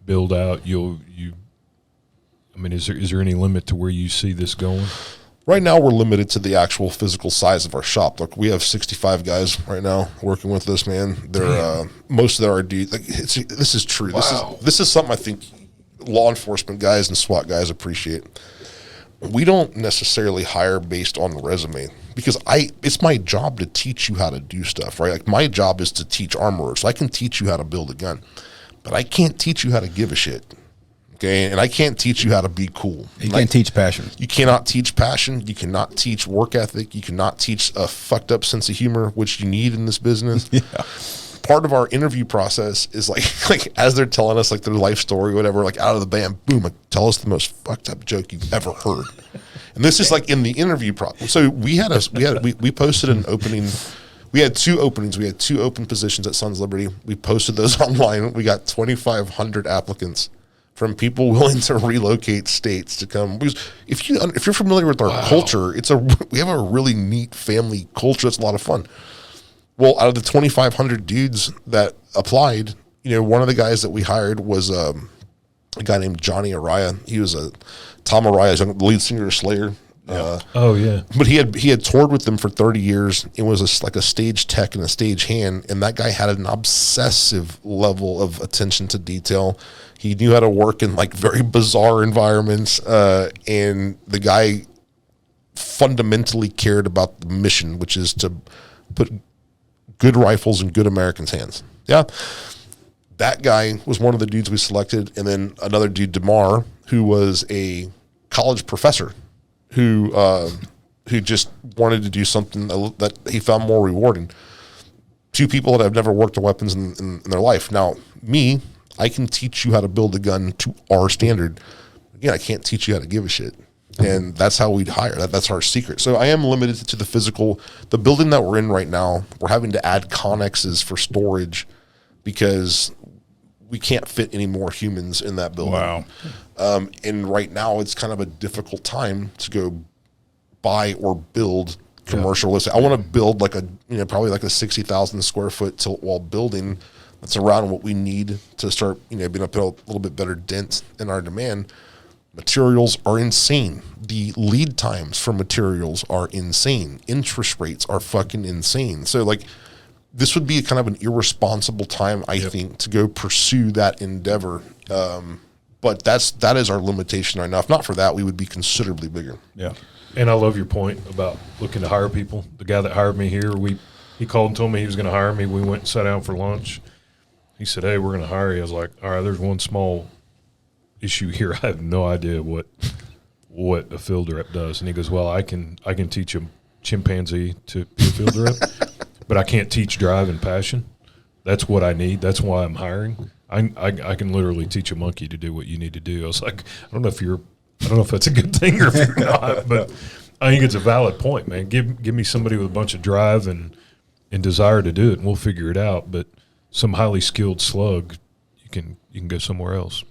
build out, is there any limit to where you see this going? Right now, we're limited to the actual physical size of our shop. Look, we have 65 guys right now working with us, man. They're most of them are dudes. This is true. Wow. This is something I think law enforcement guys and SWAT guys appreciate. We don't necessarily hire based on resume, because it's my job to teach you how to do stuff, right? Like, my job is to teach armorers. So I can teach you how to build a gun, but I can't teach you how to give a shit. Okay, and I can't teach you how to be cool. You can't teach passion. You cannot teach passion. You cannot teach work ethic. You cannot teach a fucked up sense of humor, which you need in this business. Yeah. Part of our interview process is like as they're telling us like their life story, or whatever, like out of the band, boom, tell us the most fucked up joke you've ever heard. And this is like in the interview process. So we posted an opening. We had two openings. We had two open positions at Sons of Liberty. We posted those online. We got 2,500 applicants from people willing to relocate states to come. Because if you're familiar with our culture, we have a really neat family culture. It's a lot of fun. Well, out of the 2,500 dudes that applied, one of the guys that we hired was a guy named Johnny Araya. He was Tom Araya's the lead singer of Slayer. Oh yeah, but he had toured with them for 30 years. It was like a stage tech and a stage hand, and that guy had an obsessive level of attention to detail. He knew how to work in like very bizarre environments, and the guy fundamentally cared about the mission, which is to put good rifles in good Americans' hands. Yeah, that guy was one of the dudes we selected, and then another dude, DeMar, who was a college professor who just wanted to do something that he found more rewarding. Two people that have never worked on weapons in their life. Now, me, I can teach you how to build a gun to our standard. Again, I can't teach you how to give a shit. And that's how we'd hire. That's our secret. So I am limited to the physical. The building that we're in right now, we're having to add connexes for storage because we can't fit any more humans in that building. Wow. And right now it's kind of a difficult time to go buy or build commercial listing. I want to build like probably like a 60,000 square foot tilt wall building that's around what we need to start, being able to put a little bit better dent in our demand. Materials are insane. The lead times for materials are insane. Interest rates are fucking insane. So like this would be kind of an irresponsible time, I think, to go pursue that endeavor. But that is our limitation right now. If not for that, we would be considerably bigger. Yeah. And I love your point about looking to hire people. The guy that hired me here, he called and told me he was going to hire me. We went and sat down for lunch. He said, "Hey, we're going to hire you." I was like, "All right, there's one small issue here. I have no idea what a field rep does." And he goes, "Well, I can teach a chimpanzee to be a field rep, but I can't teach drive and passion. That's what I need. That's why I'm hiring. I can literally teach a monkey to do what you need to do." I was like, I don't know if that's a good thing or if you're not, but I think it's a valid point, man. Give me somebody with a bunch of drive and desire to do it, and we'll figure it out. But some highly skilled slug, you can go somewhere else.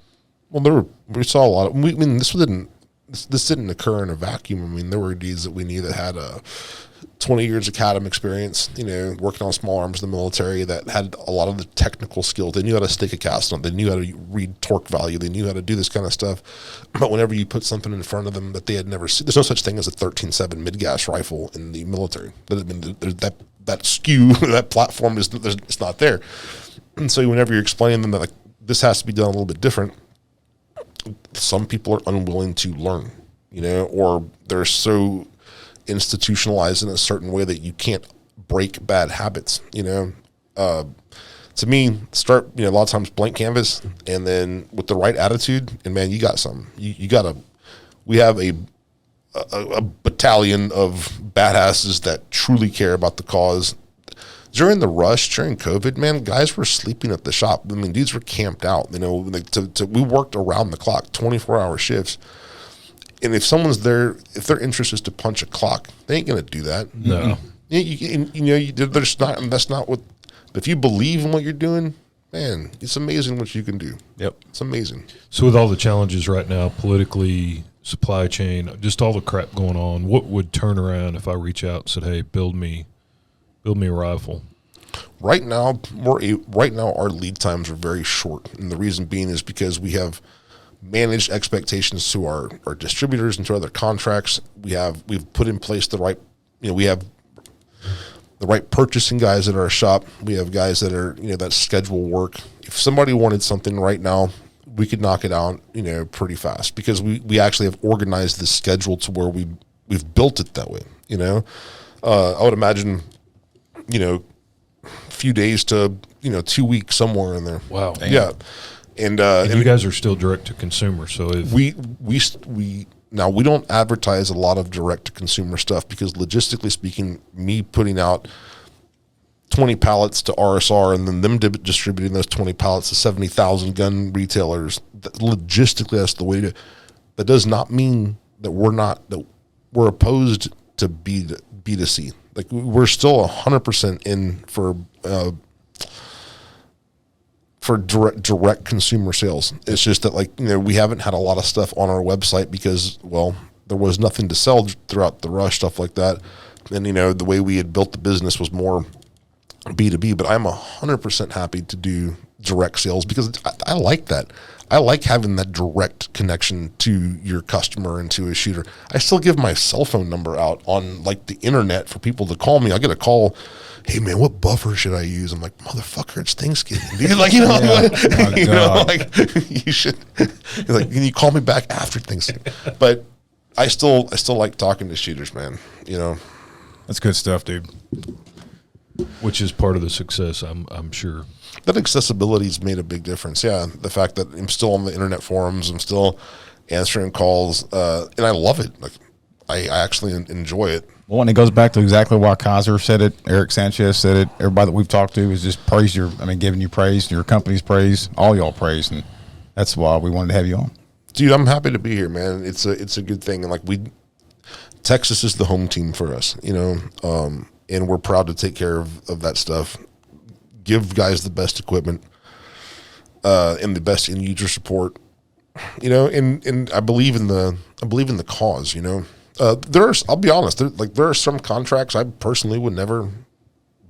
Well, we saw a lot of. I mean, this didn't occur in a vacuum. I mean, there were dudes that we knew that had 20 years of CADM experience, working on small arms in the military that had a lot of the technical skills. They knew how to stick a cast on. They knew how to read torque value. They knew how to do this kind of stuff. But whenever you put something in front of them that they had never seen, there's no such thing as a 13.7 mid-gas rifle in the military. That skew, that platform it's not there. And so whenever you're explaining them that like this has to be done a little bit different, some people are unwilling to learn, or they're so institutionalized in a certain way that you can't break bad habits. To me, start a lot of times blank canvas, and then with the right attitude, and man, you got something. We have a battalion of badasses that truly care about the cause. During the rush, during COVID, man, guys were sleeping at the shop. I mean, dudes were camped out. We worked around the clock, 24-hour shifts. And if someone's there, if their interest is to punch a clock, they ain't gonna do that. No, there's not. And that's not what. If you believe in what you're doing, man, it's amazing what you can do. Yep, it's amazing. So with all the challenges right now, politically, supply chain, just all the crap going on, what would turn around if I reach out and said, "Hey, build me a rifle"? Right now, our lead times are very short, and the reason being is because we have managed expectations to our distributors and to other contracts. We've put in place the right, we have the right purchasing guys at our shop. We have guys that are, that schedule work. If somebody wanted something right now, we could knock it out, pretty fast because we actually have organized the schedule to where we've built it that way. I would imagine, a few days to 2 weeks somewhere in there. Wow. Damn. Yeah. And you guys are still direct to consumer, so if we don't advertise a lot of direct to consumer stuff because logistically speaking, me putting out 20 pallets to RSR and then them distributing those 20 pallets to 70,000 gun retailers, logistically that's the way to. That does not mean that we're opposed to B2C. Like we're still 100% in for direct consumer sales. It's just that we haven't had a lot of stuff on our website because, well, there was nothing to sell throughout the rush, stuff like that. And, the way we had built the business was more B2B, but I'm 100% happy to do direct sales because I like that. I like having that direct connection to your customer and to a shooter. I still give my cell phone number out on the internet for people to call me. I get a call, "Hey man, what buffer should I use?" I'm like, "Motherfucker, it's Thanksgiving, dude." You should. Can you call me back after Thanksgiving? But I still like talking to shooters, man. That's good stuff, dude. which is part of the success, I'm sure. That accessibility's made a big difference. Yeah, the fact that I'm still on the internet forums, I'm still answering calls, and I love it. I actually enjoy it. Well, and it goes back to exactly why Kaiser said it, Eric Sanchez said it, everybody that we've talked to is just giving you praise, your company's praise, all y'all praise, and that's why we wanted to have you on. Dude, I'm happy to be here, man. It's a good thing. And Texas is the home team for us, and we're proud to take care of that stuff. Give guys the best equipment, and the best end user support, and I believe in the cause, I'll be honest, there are some contracts I personally would never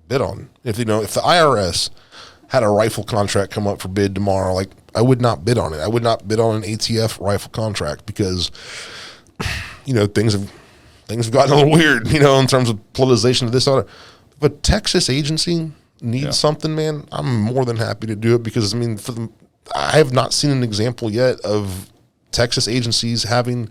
bid on. If the IRS had a rifle contract come up for bid tomorrow, I would not bid on it. I would not bid on an ATF rifle contract because, things have gotten a little weird, in terms of politicization of this other. But Texas agency needs something, man. I'm more than happy to do it because I have not seen an example yet of Texas agencies having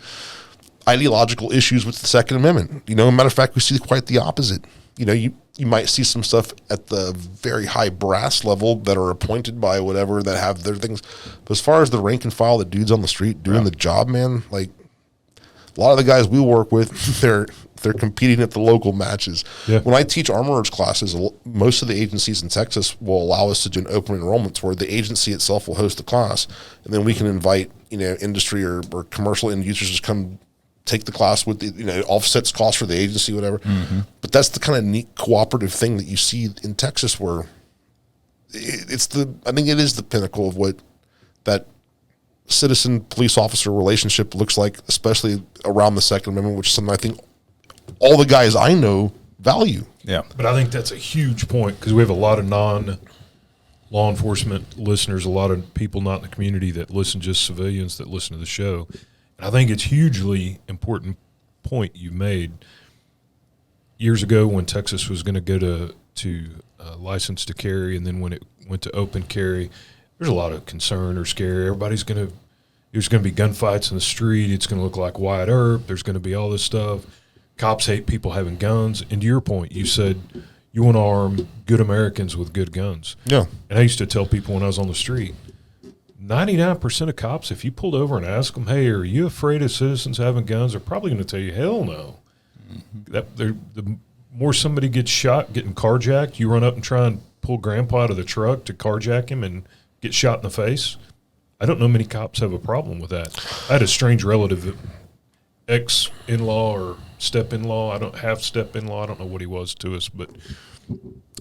ideological issues with the Second Amendment. Matter of fact, we see quite the opposite. You might see some stuff at the very high brass level that are appointed by whatever that have their things. But as far as the rank and file, the dudes on the street doing the job, man, a lot of the guys we work with, they're competing at the local matches. Yeah. When I teach armorers classes, most of the agencies in Texas will allow us to do an open enrollment where the agency itself will host the class, and then we can invite industry or commercial end users to come take the class with offsets cost for the agency, whatever. Mm-hmm. But that's the kind of neat cooperative thing that you see in Texas, where I think it is the pinnacle of what that citizen police officer relationship looks like, especially around the Second Amendment, which is something I think all the guys I know value. Yeah. But I think that's a huge point because we have a lot of non-law enforcement listeners, a lot of people not in the community that listen, just civilians that listen to the show. And I think it's hugely important point you made. Years ago when Texas was going to go to license to carry, and then when it went to open carry, there's a lot of concern or scare. There's going to be gunfights in the street. It's going to look like Wyatt Earp. There's going to be all this stuff. Cops hate people having guns. And to your point, you said you want to arm good Americans with good guns. Yeah. And I used to tell people when I was on the street, 99% of cops, if you pulled over and asked them, hey, are you afraid of citizens having guns, they're probably going to tell you, hell no. Mm-hmm. The more somebody gets shot, getting carjacked, you run up and try and pull grandpa out of the truck to carjack him and get shot in the face. I don't know many cops have a problem with that. I had a strange relative, ex-in-law or step-in-law. I don't have step-in-law. I don't know what he was to us, but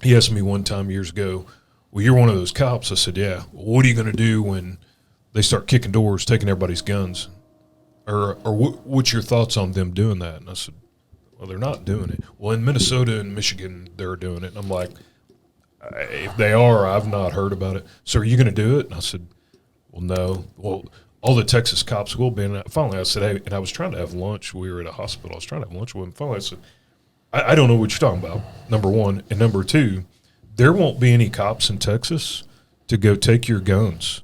he asked me one time years ago, well, you're one of those cops. I said, yeah. Well, what are you going to do when they start kicking doors, taking everybody's guns? Or what's your thoughts on them doing that? And I said, well, they're not doing it. Well, in Minnesota and Michigan, they're doing it. And I'm like, if they are, I've not heard about it. So are you going to do it? And I said, well, no. Well, all the Texas cops will be. And finally I said, hey, and I was trying to have lunch. We were at a hospital. I was trying to have lunch with him. Finally I said, I don't know what you're talking about, number one. And number two, there won't be any cops in Texas to go take your guns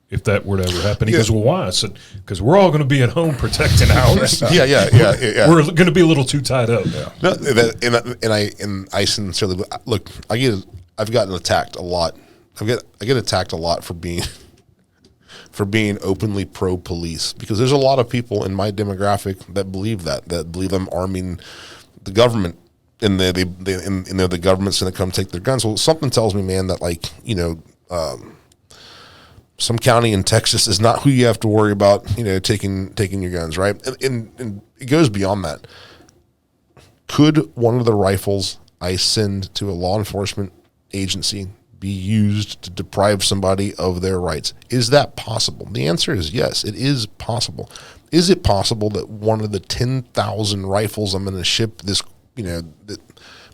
if that were to ever happen. He goes, well, why? I said, because we're all going to be at home protecting ours. Yeah. We're going to be a little too tied up. Yeah. No, I sincerely look. I've gotten attacked a lot. I get attacked a lot for being openly pro police because there's a lot of people in my demographic that believe I'm arming the government. And the government's going to come take their guns. Well, something tells me, man, that some county in Texas is not who you have to worry about, taking your guns, right? And it goes beyond that. Could one of the rifles I send to a law enforcement agency be used to deprive somebody of their rights? Is that possible? The answer is yes, it is possible. Is it possible that one of the 10,000 rifles I'm going to ship this that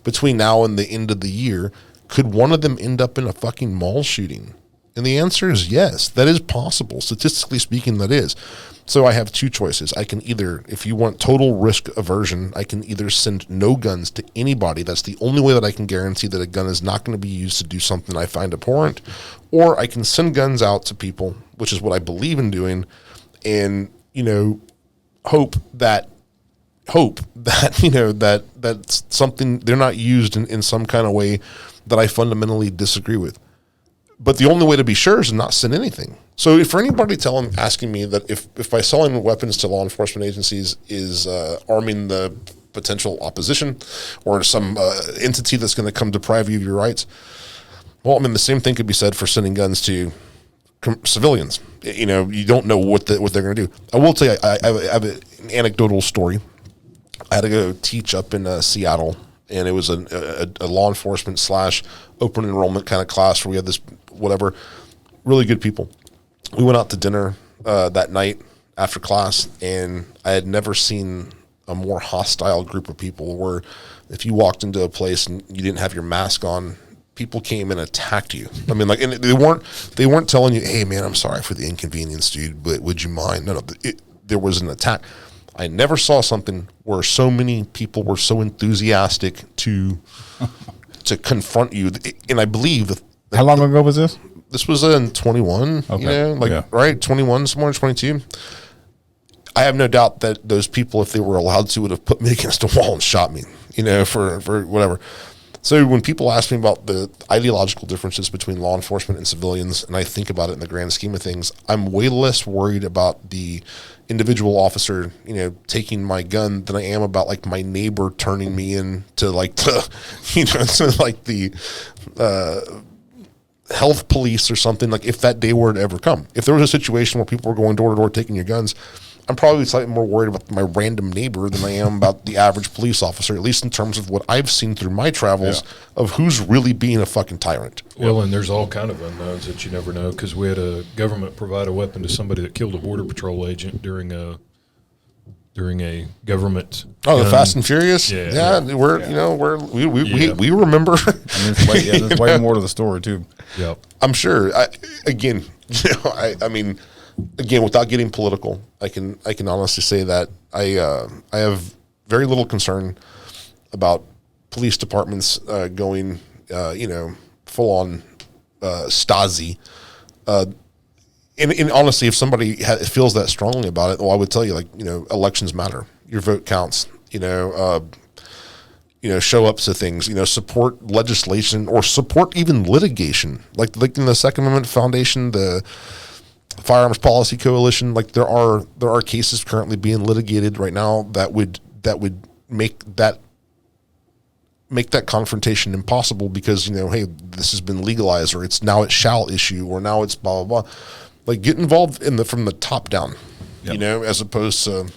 between now and the end of the year, could one of them end up in a fucking mall shooting? And the answer is yes, that is possible. Statistically speaking, that is. So I have two choices. I can either, if you want total risk aversion, I can either send no guns to anybody. That's the only way that I can guarantee that a gun is not going to be used to do something I find abhorrent. Or I can send guns out to people, which is what I believe in doing, and, hope that that's something they're not used in some kind of way that I fundamentally disagree with. But the only way to be sure is to not send anything. So if for anybody asking me that if by selling weapons to law enforcement agencies is arming the potential opposition or some entity that's going to come deprive you of your rights, well, the same thing could be said for sending guns to civilians. You know, you don't know what they're going to do. I will tell you, I have an anecdotal story. I had to go teach up in Seattle, and it was a law enforcement / open enrollment kind of class where we had this whatever, really good people. We went out to dinner that night after class, and I had never seen a more hostile group of people where if you walked into a place and you didn't have your mask on, people came and attacked you. I mean, like, and they weren't telling you, hey man, I'm sorry for the inconvenience, dude, but would you mind? No, there was an attack. I never saw something where so many people were so enthusiastic to confront you. And I believe How long ago was this? This was in 21, okay. You know, right? 21, somewhere 22. I have no doubt that those people, if they were allowed to, would have put me against a wall and shot me, you know, for whatever. So when people ask me about the ideological differences between law enforcement and civilians, and I think about it in the grand scheme of things, I'm way less worried about the individual officer, you know, taking my gun than I am about like my neighbor turning me in to like the, you know, to like the health police or something. Like if that day were to ever come, if there was a situation where people were going door to door taking your guns, I'm probably slightly more worried about my random neighbor than I am about the average police officer, at least in terms of what I've seen through my travels of who's really being a fucking tyrant. Well, and there's all kind of unknowns that you never know, because we had a government provide a weapon to somebody that killed a Border Patrol agent during a government. Oh, the Fast and Furious. Yeah. We're you know we remember. And there's way more to the story too. Yeah, I'm sure. I mean, again, without getting political, I can honestly say that I have very little concern about police departments going you know, full on Stasi. And honestly, if somebody feels that strongly about it, well, I would tell you, like, you know, elections matter. Your vote counts. You know, show up to things. You know, support legislation or support even litigation, like in the Second Amendment Foundation, the Firearms Policy Coalition. Like there are cases currently being litigated right now that would make that confrontation impossible because, you know, hey, this has been legalized, or it's shall issue, or now it's blah blah blah. Like get involved from the top down, you know, as opposed to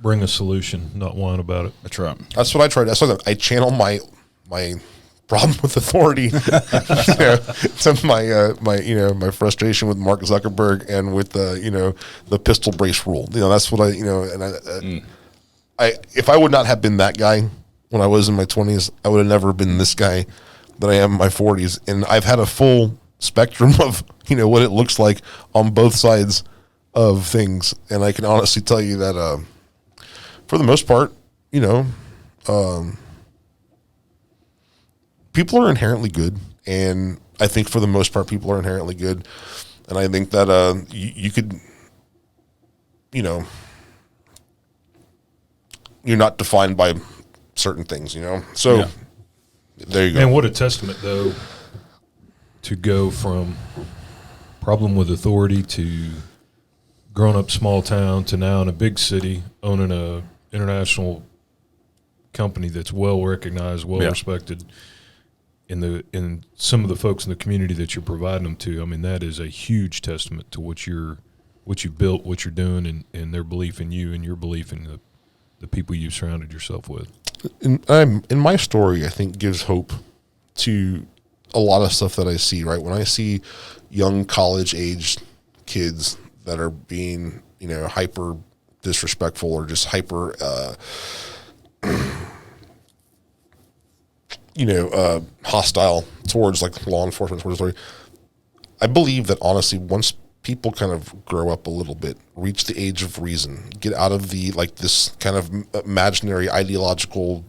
bring a solution, not whine about it. That's right. That's what I tried. That's what I channel my problem with authority, you know, to my frustration with Mark Zuckerberg and with the pistol brace rule. You know, that's what and I if I would not have been that guy when I was in my 20s, I would have never been this guy that I am in my 40s. And I've had a full spectrum of, you know, what it looks like on both sides of things. And I can honestly tell you that for the most part, you know, people are inherently good. And I think for the most part, people are inherently good. And I think that you could, you know, you're not defined by certain things, you know? So there you go. And what a testament, though, to go from problem with authority to grown up small town to now in a big city owning a international company that's well recognized, well respected in some of the folks in the community that you're providing them to. I mean, that is a huge testament to what you built, what you're doing, and their belief in you and your belief in the people you've surrounded yourself with. In my story, I think gives hope to a lot of stuff that I see, right? When I see young college-aged kids that are being, you know, hyper disrespectful or just hyper, hostile towards like law enforcement, towards authority, I believe that honestly, once people kind of grow up a little bit, reach the age of reason, get out of the, like, this kind of imaginary ideological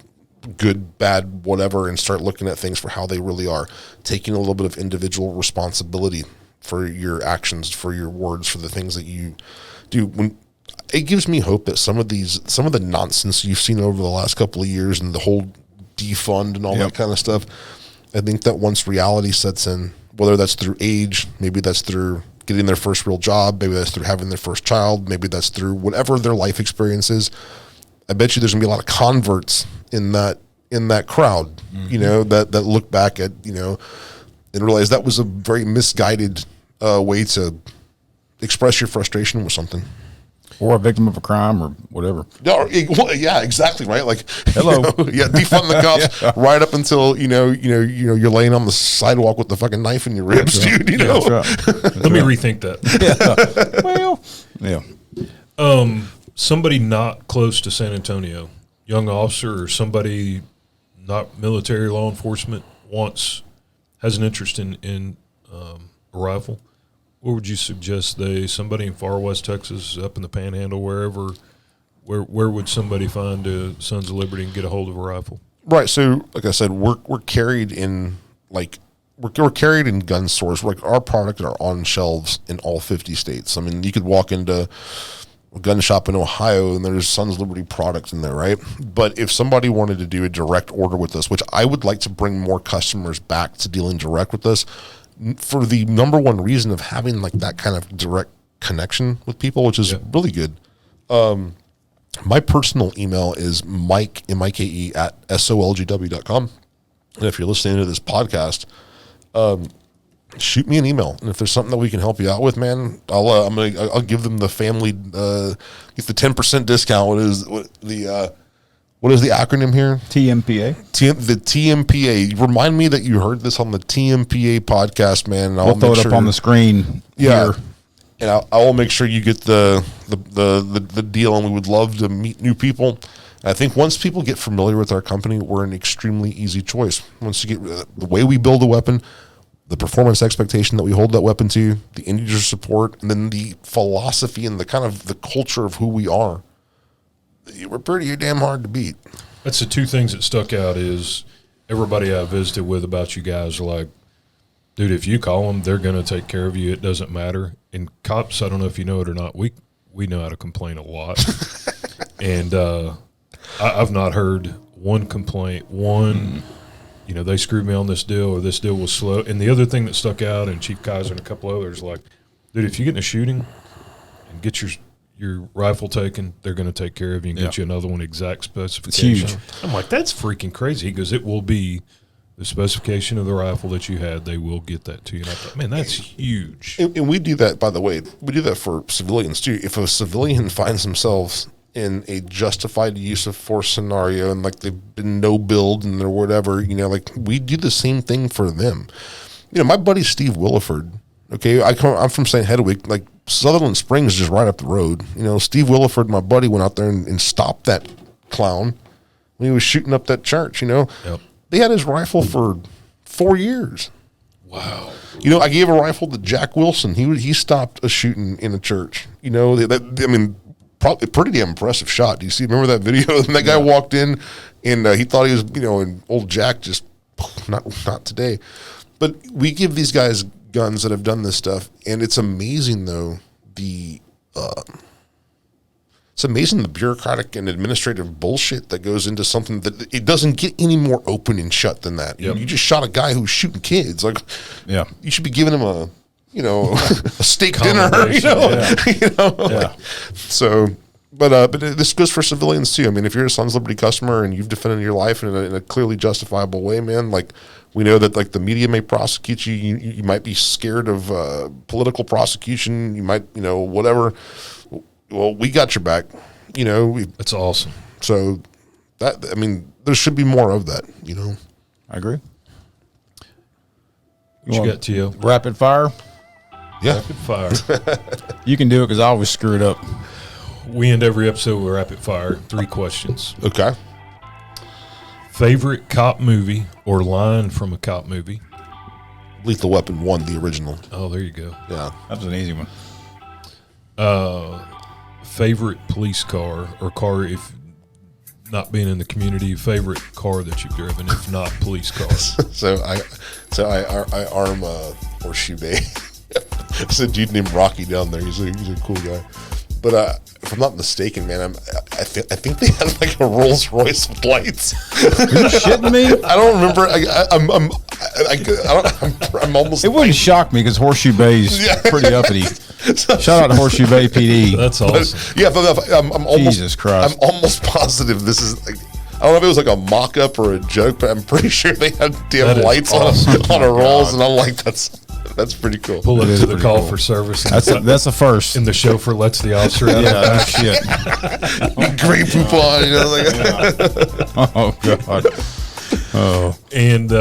good, bad, whatever, and start looking at things for how they really are, taking a little bit of individual responsibility for your actions, for your words, for the things that you do. When it gives me hope that some of the nonsense you've seen over the last couple of years and the whole defund and all that kind of stuff, I think that once reality sets in, whether that's through age, maybe that's through getting their first real job, maybe that's through having their first child, maybe that's through whatever their life experience is, I bet you there's gonna be a lot of converts in that crowd, you know, that look back at, you know, and realize that was a very misguided way to express your frustration with something. Or a victim of a crime or whatever. Yeah, exactly, right? Like, hello, defund the cops right up until you're laying on the sidewalk with the fucking knife in your ribs, dude. That's right. Let me rethink that. Well, yeah. Somebody not close to San Antonio, young officer or somebody not military law enforcement has an interest in a rifle. What would you suggest somebody in far west Texas, up in the Panhandle, wherever, where would somebody find Sons of Liberty and get a hold of a rifle? Right. So, like I said, we're carried in we're carried in gun stores. Like our product are on shelves in all 50 states. I mean, you could walk into a gun shop in Ohio and there's Sons of Liberty products in there, right? But if somebody wanted to do a direct order with us, which I would like to bring more customers back to dealing direct with us, for the number one reason of having like that kind of direct connection with people, which is really good. My personal email is Mike, M-I-K-E, at SOLGW.com. And if you're listening to this podcast, shoot me an email. And if there's something that we can help you out with, man, I'll give them the family, get the 10% discount. What is the acronym here? TMPA. The Tmpa. Remind me that you heard this on the Tmpa podcast, man. We'll throw it up on the screen. Yeah, here. And I will make sure you get the deal. And we would love to meet new people. And I think once people get familiar with our company, we're an extremely easy choice. Once you get the way we build a weapon, the performance expectation that we hold that weapon to, the end user support, and then the philosophy and the kind of the culture of who we are. We're pretty damn hard to beat. That's the two things that stuck out is everybody I visited with about you guys are like, dude, if you call them, they're going to take care of you. It doesn't matter. And cops, I don't know if you know it or not, we know how to complain a lot. And I've not heard one complaint, they screwed me on this deal or this deal was slow. And the other thing that stuck out, and Chief Kaiser and a couple others, like, dude, if you get in a shooting and get your rifle taken, they're going to take care of you and get you another one exact specification. It's huge. I'm like, that's freaking crazy. He goes, it will be the specification of the rifle that you had. They will get that to you. And I thought, man, that's huge. And we do that, by the way. We do that for civilians too. If a civilian finds themselves in a justified use of force scenario and like they've been no build and or whatever, like we do the same thing for them. My buddy Steve Williford. Okay, I'm from St. Hedwig, like Sutherland Springs is just right up the road. Steve Williford, my buddy, went out there and stopped that clown when he was shooting up that church. Yep. They had his rifle for 4 years. Wow. I gave a rifle to Jack Wilson. He stopped a shooting in a church. Probably pretty damn impressive shot. Do you remember that video? And that guy walked in and he thought he was, and old Jack just not today. But we give these guys guns that have done this stuff, and it's amazing though it's amazing the bureaucratic and administrative bullshit that goes into something that it doesn't get any more open and shut than that. Yep. You just shot a guy who's shooting kids. Like, you should be giving him a steak dinner. So. But this goes for civilians too. I mean, if you're a Sons of Liberty customer and you've defended your life in a clearly justifiable way, man, like we know that like the media may prosecute you. You might be scared of political prosecution. You might, whatever. Well, we got your back. That's awesome. So there should be more of that. I agree. What you got, Tio? Rapid fire. Yeah, rapid fire. You can do it because I always screw it up. We end every episode with rapid fire. 3 questions. Okay. Favorite cop movie or line from a cop movie? Lethal Weapon 1, the original. Oh, there you go. Yeah. That was an easy one. Favorite police car or car, if not being in the community, favorite car that you've driven, if not police cars? So I arm Horseshoe Bay. There's a dude named Rocky down there. He's a cool guy. But if I'm not mistaken, man, I think they had like a Rolls Royce with lights. Are you shitting me? I don't remember. I'm almost. It wouldn't shock me because Horseshoe Bay's pretty uppity. Shout out to Horseshoe Bay PD. That's awesome. But I'm almost. Jesus Christ. I'm almost positive this is like. don't know if it was like a mock-up or a joke, but I'm pretty sure they had damn That is lights awesome. on the rolls, and I'm like, that's pretty cool. Pull up is to the pretty call cool. for service. That's a first. And the chauffeur lets the officer out. Yeah, shit. Great poupon, you know, like Oh god. Oh, And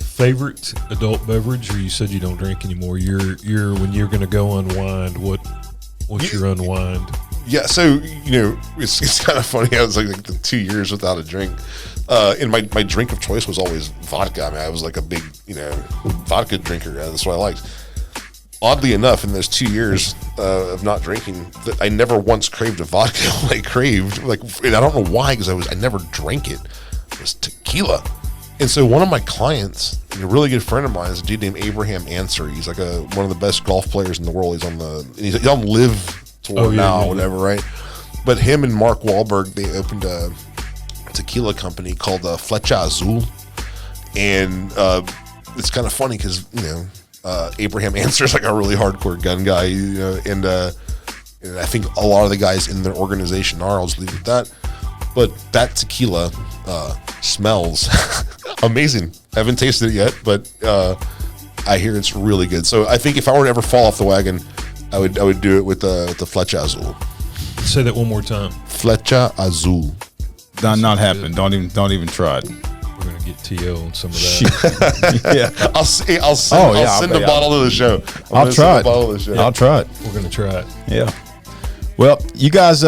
favorite adult beverage, or you said you don't drink anymore. You're when you're going to go unwind. What's your unwind? yeah. So it's kind of funny. I was like 2 years without a drink. And my drink of choice was always vodka. I mean, I was like a big vodka drinker. That's what I liked. Oddly enough, in those 2 years of not drinking, I never once craved a vodka. I craved and I don't know why, because I never drank it. It was tequila. And so one of my clients, a really good friend of mine, is a dude named Abraham Answer. He's like one of the best golf players in the world. He's on Live Tour whatever, right? But him and Mark Wahlberg, they opened a tequila company called Flecha Azul, and it's kind of funny because Abraham Answer is like a really hardcore gun guy, and I think a lot of the guys in their organization are. I'll just leave it at that. But that tequila smells amazing. I haven't tasted it yet, but I hear it's really good. So I think if I were to ever fall off the wagon, I would do it with the Flecha Azul. Say that one more time. Flecha Azul. not happen. Don't even try it. We're gonna get To on some of that. Yeah, I'll send a bottle to the show. I'll try it. I'll try it. We're gonna try it. Yeah. Well, you guys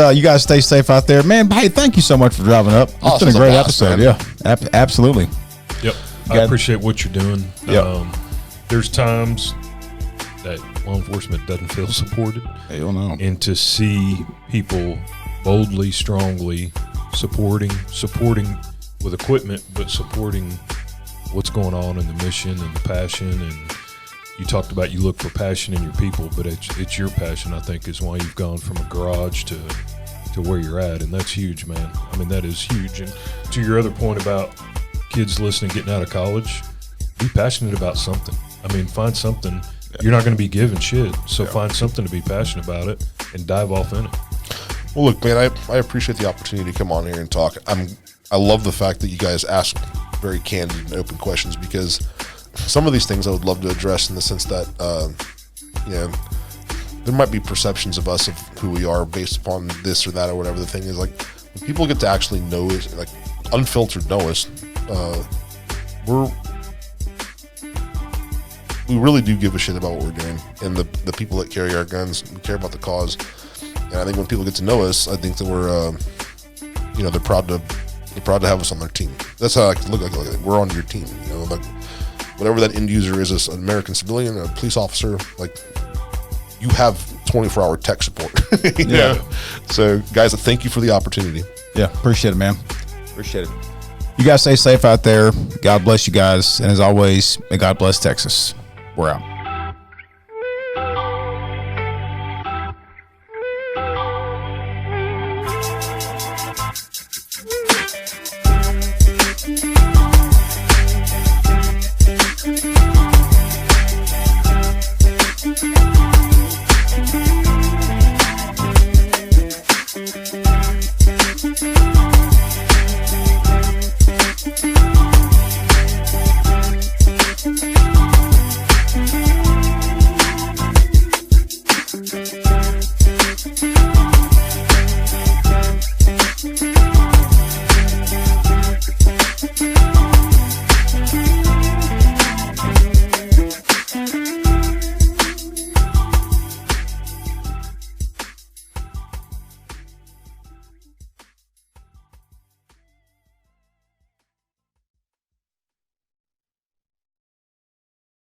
stay safe out there, man. Hey, thank you so much for driving up. It's been a This is great a blast, episode. man. Yeah, absolutely. Yep. I Got- appreciate what you're doing. Yep. There's times that law enforcement doesn't feel supported, Hell no. and to see people boldly, strongly supporting with equipment, but supporting what's going on in the mission and the passion. And you talked about you look for passion in your people, but it's your passion, I think, is why you've gone from a garage to where you're at, and that's huge, man. I mean, that is huge. And to your other point about kids listening, getting out of college, be passionate about something. I mean, find something. You're not going to be given shit, so find something to be passionate about it and dive off in it. Well, look, man, I appreciate the opportunity to come on here and talk. I love the fact that you guys ask very candid and open questions, because some of these things I would love to address in the sense that, there might be perceptions of us of who we are based upon this or that or whatever the thing is. Like, when people get to actually know us, like unfiltered know us, we really do give a shit about what we're doing, and the people that carry our guns care about the cause. And I think when people get to know us, I think that we're, they're proud to have us on their team. That's how I look like we're on your team. Like whatever that end user is, an American civilian, a police officer, like you have 24-hour tech support. Yeah. So guys, thank you for the opportunity. Yeah, appreciate it, man. Appreciate it. You guys stay safe out there. God bless you guys, and as always, may God bless Texas. We're out.